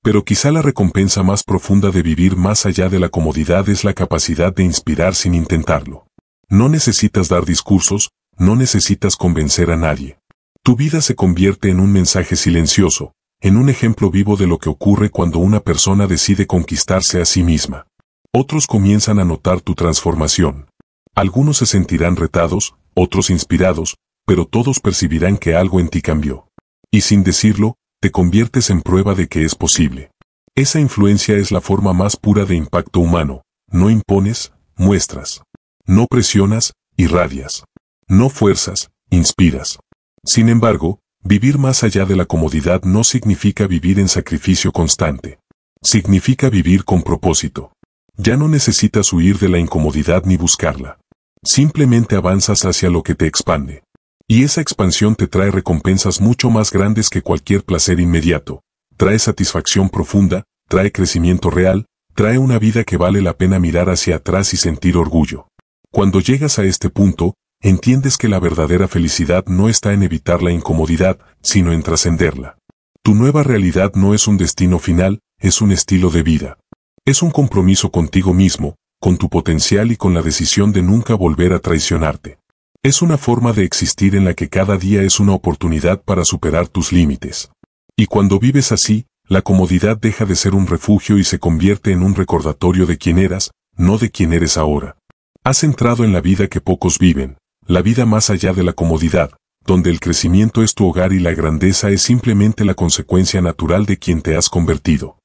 Pero quizá la recompensa más profunda de vivir más allá de la comodidad es la capacidad de inspirar sin intentarlo. No necesitas dar discursos, no necesitas convencer a nadie. Tu vida se convierte en un mensaje silencioso, en un ejemplo vivo de lo que ocurre cuando una persona decide conquistarse a sí misma. Otros comienzan a notar tu transformación. Algunos se sentirán retados, otros inspirados, pero todos percibirán que algo en ti cambió. Y sin decirlo, te conviertes en prueba de que es posible. Esa influencia es la forma más pura de impacto humano. No impones, muestras. No presionas, irradias. No fuerzas, inspiras. Sin embargo, vivir más allá de la comodidad no significa vivir en sacrificio constante. Significa vivir con propósito. Ya no necesitas huir de la incomodidad ni buscarla. Simplemente avanzas hacia lo que te expande. Y esa expansión te trae recompensas mucho más grandes que cualquier placer inmediato. Trae satisfacción profunda, trae crecimiento real, trae una vida que vale la pena mirar hacia atrás y sentir orgullo. Cuando llegas a este punto, entiendes que la verdadera felicidad no está en evitar la incomodidad, sino en trascenderla. Tu nueva realidad no es un destino final, es un estilo de vida. Es un compromiso contigo mismo, con tu potencial y con la decisión de nunca volver a traicionarte. Es una forma de existir en la que cada día es una oportunidad para superar tus límites. Y cuando vives así, la comodidad deja de ser un refugio y se convierte en un recordatorio de quién eras, no de quién eres ahora. Has entrado en la vida que pocos viven, la vida más allá de la comodidad, donde el crecimiento es tu hogar y la grandeza es simplemente la consecuencia natural de quien te has convertido.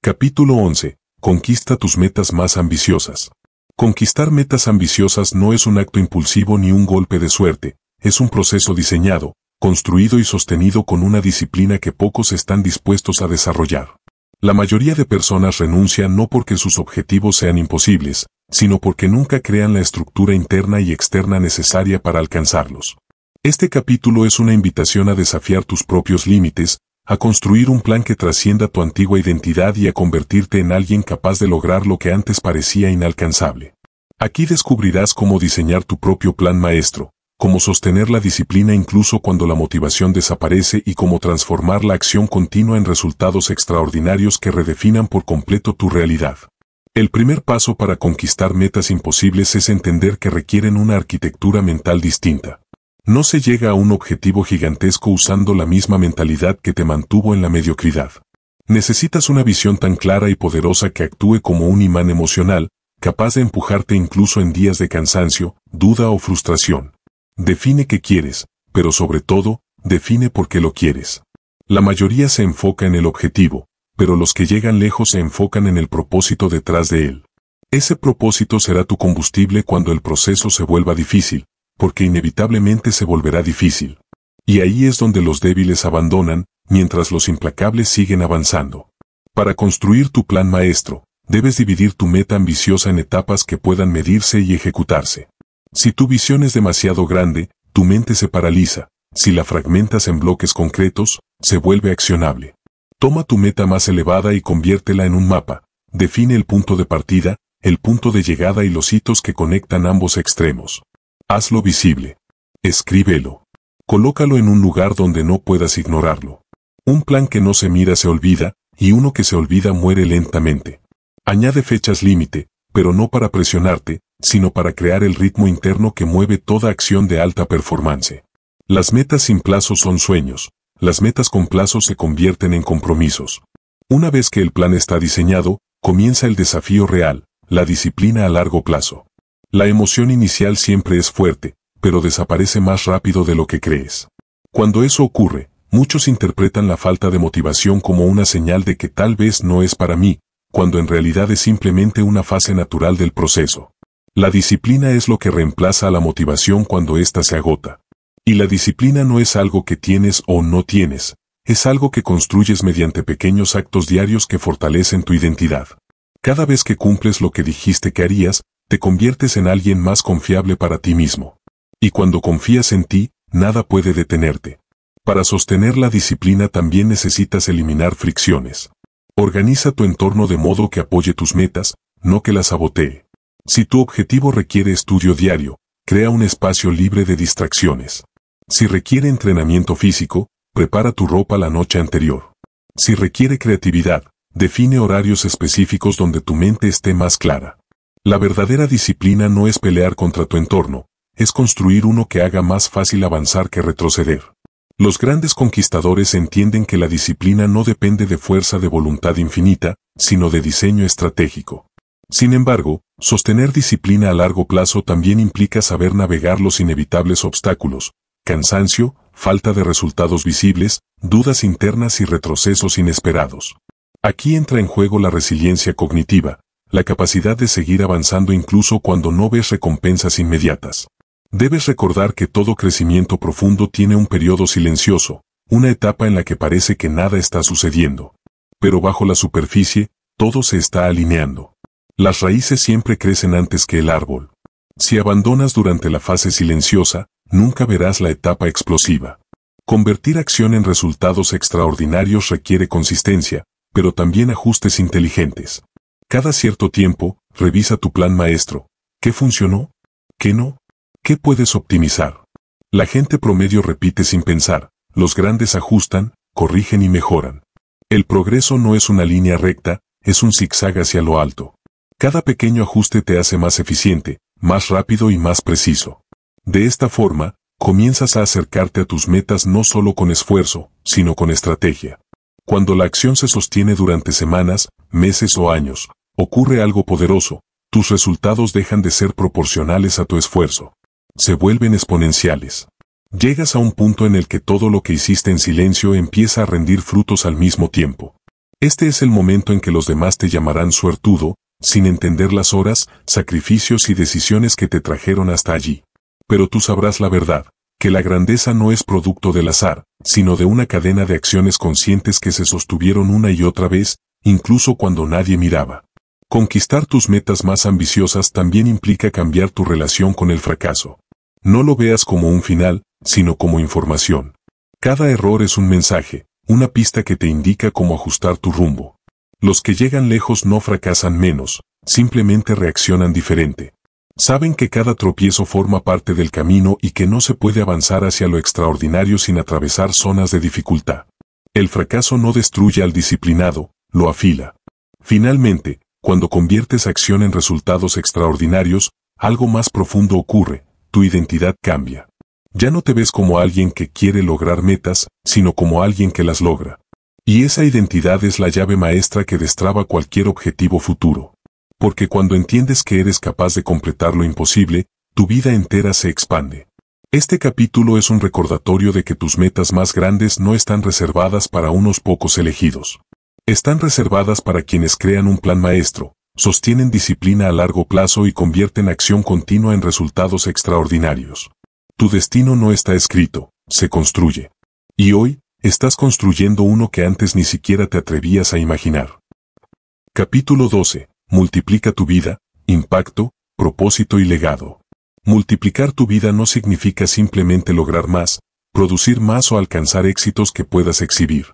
Capítulo 11. Conquista tus metas más ambiciosas. Conquistar metas ambiciosas no es un acto impulsivo ni un golpe de suerte, es un proceso diseñado, construido y sostenido con una disciplina que pocos están dispuestos a desarrollar. La mayoría de personas renuncian no porque sus objetivos sean imposibles, sino porque nunca crean la estructura interna y externa necesaria para alcanzarlos. Este capítulo es una invitación a desafiar tus propios límites, a construir un plan que trascienda tu antigua identidad y a convertirte en alguien capaz de lograr lo que antes parecía inalcanzable. Aquí descubrirás cómo diseñar tu propio plan maestro, cómo sostener la disciplina incluso cuando la motivación desaparece y cómo transformar la acción continua en resultados extraordinarios que redefinan por completo tu realidad. El primer paso para conquistar metas imposibles es entender que requieren una arquitectura mental distinta. No se llega a un objetivo gigantesco usando la misma mentalidad que te mantuvo en la mediocridad. Necesitas una visión tan clara y poderosa que actúe como un imán emocional, capaz de empujarte incluso en días de cansancio, duda o frustración. Define qué quieres, pero sobre todo, define por qué lo quieres. La mayoría se enfoca en el objetivo, pero los que llegan lejos se enfocan en el propósito detrás de él. Ese propósito será tu combustible cuando el proceso se vuelva difícil, porque inevitablemente se volverá difícil. Y ahí es donde los débiles abandonan, mientras los implacables siguen avanzando. Para construir tu plan maestro, debes dividir tu meta ambiciosa en etapas que puedan medirse y ejecutarse. Si tu visión es demasiado grande, tu mente se paraliza. Si la fragmentas en bloques concretos, se vuelve accionable. Toma tu meta más elevada y conviértela en un mapa. Define el punto de partida, el punto de llegada y los hitos que conectan ambos extremos. Hazlo visible. Escríbelo. Colócalo en un lugar donde no puedas ignorarlo. Un plan que no se mira se olvida, y uno que se olvida muere lentamente. Añade fechas límite, pero no para presionarte, sino para crear el ritmo interno que mueve toda acción de alta performance. Las metas sin plazos son sueños, las metas con plazos se convierten en compromisos. Una vez que el plan está diseñado, comienza el desafío real, la disciplina a largo plazo. La emoción inicial siempre es fuerte, pero desaparece más rápido de lo que crees. Cuando eso ocurre, muchos interpretan la falta de motivación como una señal de que tal vez no es para mí, cuando en realidad es simplemente una fase natural del proceso. La disciplina es lo que reemplaza a la motivación cuando ésta se agota. Y la disciplina no es algo que tienes o no tienes, es algo que construyes mediante pequeños actos diarios que fortalecen tu identidad. Cada vez que cumples lo que dijiste que harías, te conviertes en alguien más confiable para ti mismo. Y cuando confías en ti, nada puede detenerte. Para sostener la disciplina también necesitas eliminar fricciones. Organiza tu entorno de modo que apoye tus metas, no que las sabotee. Si tu objetivo requiere estudio diario, crea un espacio libre de distracciones. Si requiere entrenamiento físico, prepara tu ropa la noche anterior. Si requiere creatividad, define horarios específicos donde tu mente esté más clara. La verdadera disciplina no es pelear contra tu entorno, es construir uno que haga más fácil avanzar que retroceder. Los grandes conquistadores entienden que la disciplina no depende de fuerza de voluntad infinita, sino de diseño estratégico. Sin embargo, sostener disciplina a largo plazo también implica saber navegar los inevitables obstáculos, cansancio, falta de resultados visibles, dudas internas y retrocesos inesperados. Aquí entra en juego la resiliencia cognitiva, la capacidad de seguir avanzando incluso cuando no ves recompensas inmediatas. Debes recordar que todo crecimiento profundo tiene un periodo silencioso, una etapa en la que parece que nada está sucediendo. Pero bajo la superficie, todo se está alineando. Las raíces siempre crecen antes que el árbol. Si abandonas durante la fase silenciosa, nunca verás la etapa explosiva. Convertir acción en resultados extraordinarios requiere consistencia, pero también ajustes inteligentes. Cada cierto tiempo, revisa tu plan maestro. ¿Qué funcionó? ¿Qué no? ¿Qué puedes optimizar? La gente promedio repite sin pensar, los grandes ajustan, corrigen y mejoran. El progreso no es una línea recta, es un zigzag hacia lo alto. Cada pequeño ajuste te hace más eficiente, más rápido y más preciso. De esta forma, comienzas a acercarte a tus metas no solo con esfuerzo, sino con estrategia. Cuando la acción se sostiene durante semanas, meses o años, ocurre algo poderoso, tus resultados dejan de ser proporcionales a tu esfuerzo. Se vuelven exponenciales. Llegas a un punto en el que todo lo que hiciste en silencio empieza a rendir frutos al mismo tiempo. Este es el momento en que los demás te llamarán suertudo, sin entender las horas, sacrificios y decisiones que te trajeron hasta allí. Pero tú sabrás la verdad, que la grandeza no es producto del azar, sino de una cadena de acciones conscientes que se sostuvieron una y otra vez, incluso cuando nadie miraba. Conquistar tus metas más ambiciosas también implica cambiar tu relación con el fracaso. No lo veas como un final, sino como información. Cada error es un mensaje, una pista que te indica cómo ajustar tu rumbo. Los que llegan lejos no fracasan menos, simplemente reaccionan diferente. Saben que cada tropiezo forma parte del camino y que no se puede avanzar hacia lo extraordinario sin atravesar zonas de dificultad. El fracaso no destruye al disciplinado, lo afila. Finalmente, cuando conviertes acción en resultados extraordinarios, algo más profundo ocurre, tu identidad cambia. Ya no te ves como alguien que quiere lograr metas, sino como alguien que las logra. Y esa identidad es la llave maestra que destraba cualquier objetivo futuro. Porque cuando entiendes que eres capaz de completar lo imposible, tu vida entera se expande. Este capítulo es un recordatorio de que tus metas más grandes no están reservadas para unos pocos elegidos. Están reservadas para quienes crean un plan maestro, sostienen disciplina a largo plazo y convierten acción continua en resultados extraordinarios. Tu destino no está escrito, se construye. Y hoy, estás construyendo uno que antes ni siquiera te atrevías a imaginar. Capítulo 12. Multiplica tu vida, impacto, propósito y legado. Multiplicar tu vida no significa simplemente lograr más, producir más o alcanzar éxitos que puedas exhibir.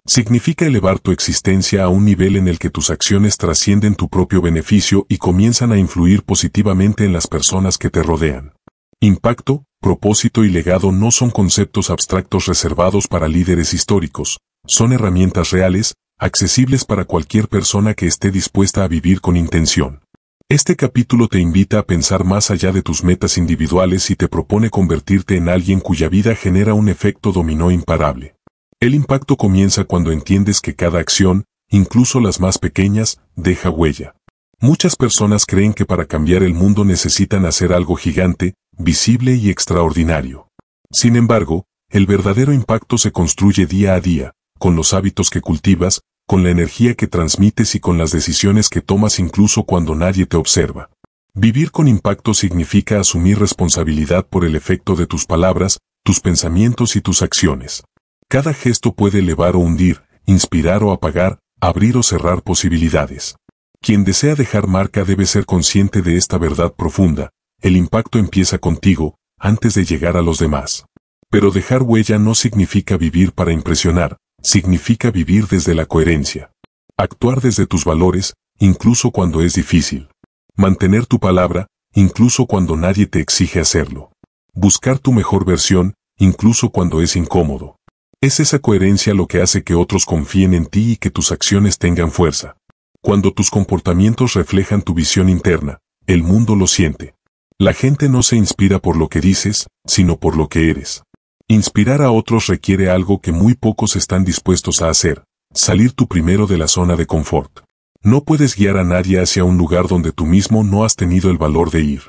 Significa elevar tu existencia a un nivel en el que tus acciones trascienden tu propio beneficio y comienzan a influir positivamente en las personas que te rodean. Impacto, propósito y legado no son conceptos abstractos reservados para líderes históricos, son herramientas reales, accesibles para cualquier persona que esté dispuesta a vivir con intención. Este capítulo te invita a pensar más allá de tus metas individuales y te propone convertirte en alguien cuya vida genera un efecto dominó imparable. El impacto comienza cuando entiendes que cada acción, incluso las más pequeñas, deja huella. Muchas personas creen que para cambiar el mundo necesitan hacer algo gigante, visible y extraordinario. Sin embargo, el verdadero impacto se construye día a día, con los hábitos que cultivas, con la energía que transmites y con las decisiones que tomas incluso cuando nadie te observa. Vivir con impacto significa asumir responsabilidad por el efecto de tus palabras, tus pensamientos y tus acciones. Cada gesto puede elevar o hundir, inspirar o apagar, abrir o cerrar posibilidades. Quien desea dejar marca debe ser consciente de esta verdad profunda. El impacto empieza contigo, antes de llegar a los demás. Pero dejar huella no significa vivir para impresionar, significa vivir desde la coherencia. Actuar desde tus valores, incluso cuando es difícil. Mantener tu palabra, incluso cuando nadie te exige hacerlo. Buscar tu mejor versión, incluso cuando es incómodo. Es esa coherencia lo que hace que otros confíen en ti y que tus acciones tengan fuerza. Cuando tus comportamientos reflejan tu visión interna, el mundo lo siente. La gente no se inspira por lo que dices, sino por lo que eres. Inspirar a otros requiere algo que muy pocos están dispuestos a hacer, salir tú primero de la zona de confort. No puedes guiar a nadie hacia un lugar donde tú mismo no has tenido el valor de ir.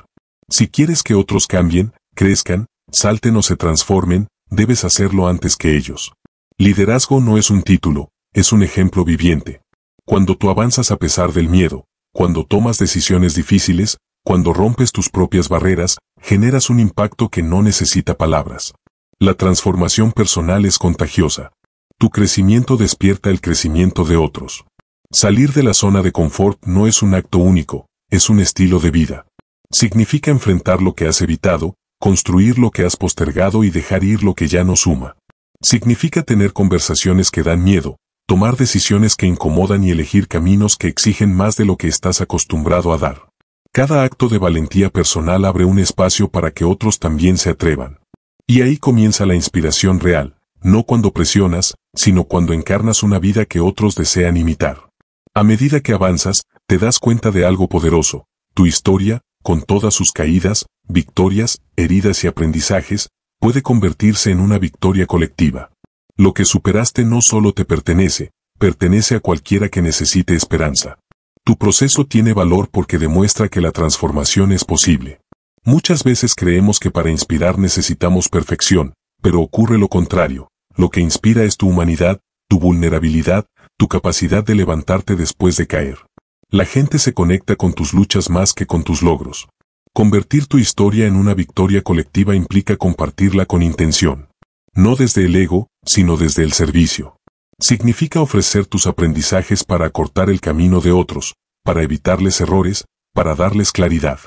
Si quieres que otros cambien, crezcan, salten o se transformen, debes hacerlo antes que ellos. Liderazgo no es un título, es un ejemplo viviente. Cuando tú avanzas a pesar del miedo, cuando tomas decisiones difíciles, cuando rompes tus propias barreras, generas un impacto que no necesita palabras. La transformación personal es contagiosa. Tu crecimiento despierta el crecimiento de otros. Salir de la zona de confort no es un acto único, es un estilo de vida. Significa enfrentar lo que has evitado, construir lo que has postergado y dejar ir lo que ya no suma. Significa tener conversaciones que dan miedo, tomar decisiones que incomodan y elegir caminos que exigen más de lo que estás acostumbrado a dar. Cada acto de valentía personal abre un espacio para que otros también se atrevan. Y ahí comienza la inspiración real, no cuando presionas, sino cuando encarnas una vida que otros desean imitar. A medida que avanzas, te das cuenta de algo poderoso. Tu historia, con todas sus caídas, victorias, heridas y aprendizajes, puede convertirse en una victoria colectiva. Lo que superaste no solo te pertenece, pertenece a cualquiera que necesite esperanza. Tu proceso tiene valor porque demuestra que la transformación es posible. Muchas veces creemos que para inspirar necesitamos perfección, pero ocurre lo contrario. Lo que inspira es tu humanidad, tu vulnerabilidad, tu capacidad de levantarte después de caer. La gente se conecta con tus luchas más que con tus logros. Convertir tu historia en una victoria colectiva implica compartirla con intención. No desde el ego, sino desde el servicio. Significa ofrecer tus aprendizajes para acortar el camino de otros, para evitarles errores, para darles claridad.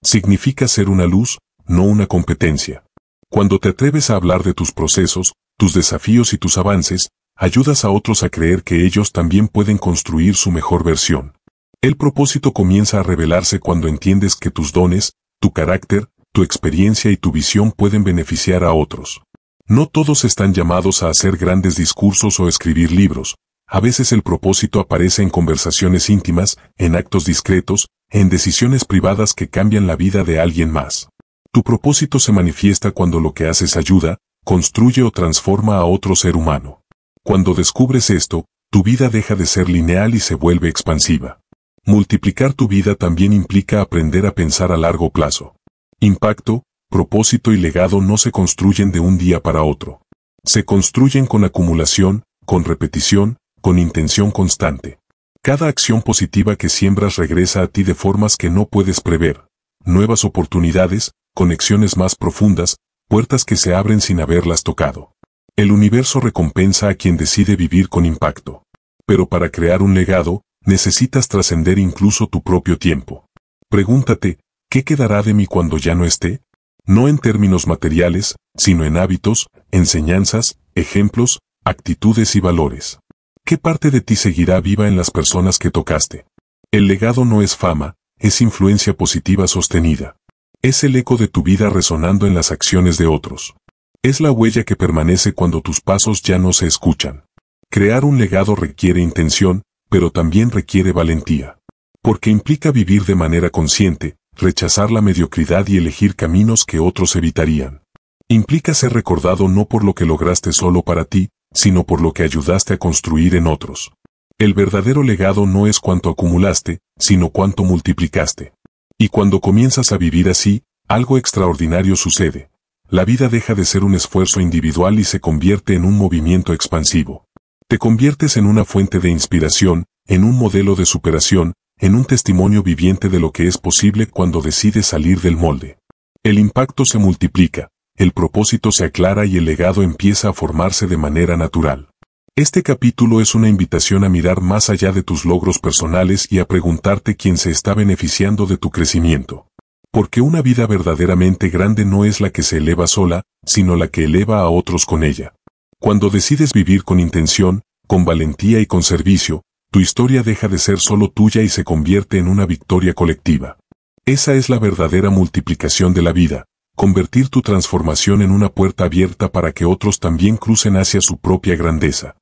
Significa ser una luz, no una competencia. Cuando te atreves a hablar de tus procesos, tus desafíos y tus avances, ayudas a otros a creer que ellos también pueden construir su mejor versión. El propósito comienza a revelarse cuando entiendes que tus dones, tu carácter, tu experiencia y tu visión pueden beneficiar a otros. No todos están llamados a hacer grandes discursos o escribir libros. A veces el propósito aparece en conversaciones íntimas, en actos discretos, en decisiones privadas que cambian la vida de alguien más. Tu propósito se manifiesta cuando lo que haces ayuda, construye o transforma a otro ser humano. Cuando descubres esto, tu vida deja de ser lineal y se vuelve expansiva. Multiplicar tu vida también implica aprender a pensar a largo plazo. Impacto, propósito y legado no se construyen de un día para otro. Se construyen con acumulación, con repetición, con intención constante. Cada acción positiva que siembras regresa a ti de formas que no puedes prever. Nuevas oportunidades, conexiones más profundas, puertas que se abren sin haberlas tocado. El universo recompensa a quien decide vivir con impacto. Pero para crear un legado, necesitas trascender incluso tu propio tiempo. Pregúntate, ¿qué quedará de mí cuando ya no esté? No en términos materiales, sino en hábitos, enseñanzas, ejemplos, actitudes y valores. ¿Qué parte de ti seguirá viva en las personas que tocaste? El legado no es fama, es influencia positiva sostenida. Es el eco de tu vida resonando en las acciones de otros. Es la huella que permanece cuando tus pasos ya no se escuchan. Crear un legado requiere intención, pero también requiere valentía. Porque implica vivir de manera consciente, rechazar la mediocridad y elegir caminos que otros evitarían. Implica ser recordado no por lo que lograste solo para ti, sino por lo que ayudaste a construir en otros. El verdadero legado no es cuánto acumulaste, sino cuánto multiplicaste. Y cuando comienzas a vivir así, algo extraordinario sucede. La vida deja de ser un esfuerzo individual y se convierte en un movimiento expansivo. Te conviertes en una fuente de inspiración, en un modelo de superación, en un testimonio viviente de lo que es posible cuando decides salir del molde. El impacto se multiplica, el propósito se aclara y el legado empieza a formarse de manera natural. Este capítulo es una invitación a mirar más allá de tus logros personales y a preguntarte quién se está beneficiando de tu crecimiento. Porque una vida verdaderamente grande no es la que se eleva sola, sino la que eleva a otros con ella. Cuando decides vivir con intención, con valentía y con servicio, tu historia deja de ser solo tuya y se convierte en una victoria colectiva. Esa es la verdadera multiplicación de la vida, convertir tu transformación en una puerta abierta para que otros también crucen hacia su propia grandeza.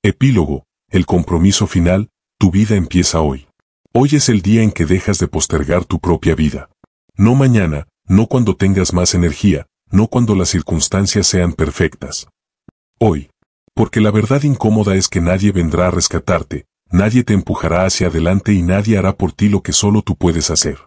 Epílogo, el compromiso final, tu vida empieza hoy. Hoy es el día en que dejas de postergar tu propia vida. No mañana, no cuando tengas más energía, no cuando las circunstancias sean perfectas. Hoy. Porque la verdad incómoda es que nadie vendrá a rescatarte, nadie te empujará hacia adelante y nadie hará por ti lo que solo tú puedes hacer.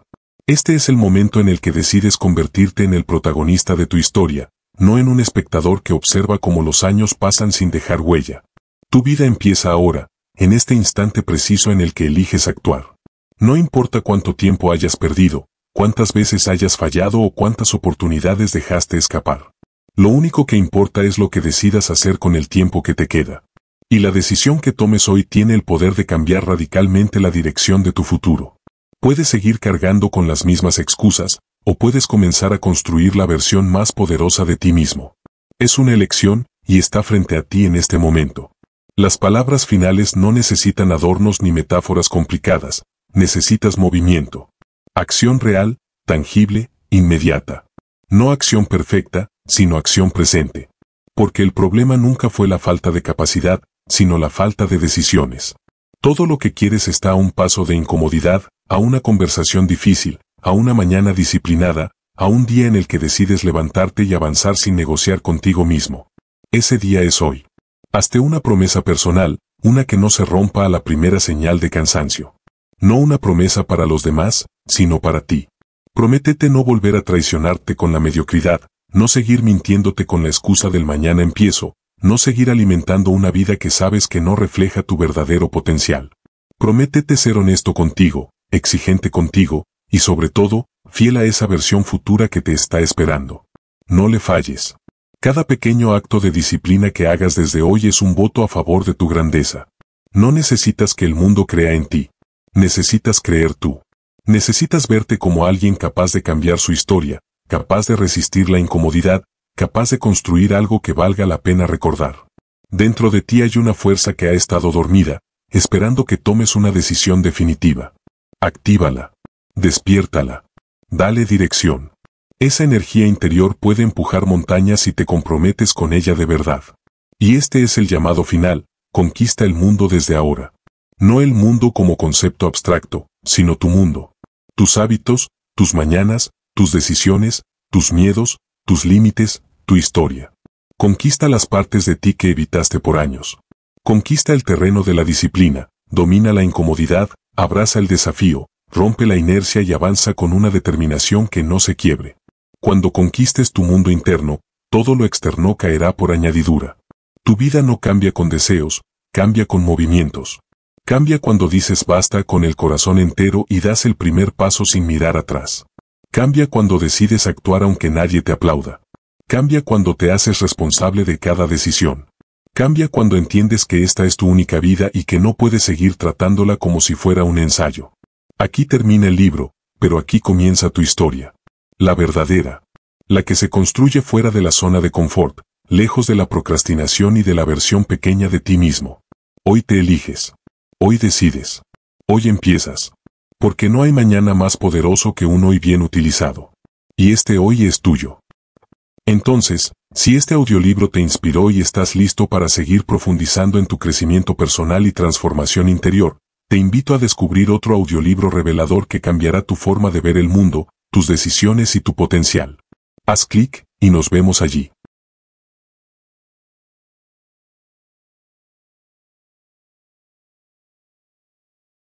Este es el momento en el que decides convertirte en el protagonista de tu historia, no en un espectador que observa cómo los años pasan sin dejar huella. Tu vida empieza ahora, en este instante preciso en el que eliges actuar. No importa cuánto tiempo hayas perdido, cuántas veces hayas fallado o cuántas oportunidades dejaste escapar. Lo único que importa es lo que decidas hacer con el tiempo que te queda. Y la decisión que tomes hoy tiene el poder de cambiar radicalmente la dirección de tu futuro. Puedes seguir cargando con las mismas excusas, o puedes comenzar a construir la versión más poderosa de ti mismo. Es una elección, y está frente a ti en este momento. Las palabras finales no necesitan adornos ni metáforas complicadas, necesitas movimiento. Acción real, tangible, inmediata. No acción perfecta, sino acción presente. Porque el problema nunca fue la falta de capacidad, sino la falta de decisiones. Todo lo que quieres está a un paso de incomodidad, a una conversación difícil, a una mañana disciplinada, a un día en el que decides levantarte y avanzar sin negociar contigo mismo. Ese día es hoy. Hazte una promesa personal, una que no se rompa a la primera señal de cansancio. No una promesa para los demás, sino para ti. Prométete no volver a traicionarte con la mediocridad, no seguir mintiéndote con la excusa del mañana empiezo, no seguir alimentando una vida que sabes que no refleja tu verdadero potencial. Prométete ser honesto contigo, exigente contigo, y sobre todo, fiel a esa versión futura que te está esperando. No le falles. Cada pequeño acto de disciplina que hagas desde hoy es un voto a favor de tu grandeza. No necesitas que el mundo crea en ti. Necesitas creer tú. Necesitas verte como alguien capaz de cambiar su historia, capaz de resistir la incomodidad, capaz de construir algo que valga la pena recordar. Dentro de ti hay una fuerza que ha estado dormida, esperando que tomes una decisión definitiva. Actívala. Despiértala. Dale dirección. Esa energía interior puede empujar montañas si te comprometes con ella de verdad. Y este es el llamado final: conquista el mundo desde ahora. No el mundo como concepto abstracto, sino tu mundo. Tus hábitos, tus mañanas, tus decisiones, tus miedos, tus límites, tu historia. Conquista las partes de ti que evitaste por años. Conquista el terreno de la disciplina, domina la incomodidad, abraza el desafío, rompe la inercia y avanza con una determinación que no se quiebre. Cuando conquistes tu mundo interno, todo lo externo caerá por añadidura. Tu vida no cambia con deseos, cambia con movimientos. Cambia cuando dices basta con el corazón entero y das el primer paso sin mirar atrás. Cambia cuando decides actuar aunque nadie te aplauda. Cambia cuando te haces responsable de cada decisión. Cambia cuando entiendes que esta es tu única vida y que no puedes seguir tratándola como si fuera un ensayo. Aquí termina el libro, pero aquí comienza tu historia. La verdadera. La que se construye fuera de la zona de confort, lejos de la procrastinación y de la versión pequeña de ti mismo. Hoy te eliges. Hoy decides. Hoy empiezas. Porque no hay mañana más poderoso que un hoy bien utilizado. Y este hoy es tuyo. Entonces, si este audiolibro te inspiró y estás listo para seguir profundizando en tu crecimiento personal y transformación interior, te invito a descubrir otro audiolibro revelador que cambiará tu forma de ver el mundo, tus decisiones y tu potencial. Haz clic y nos vemos allí.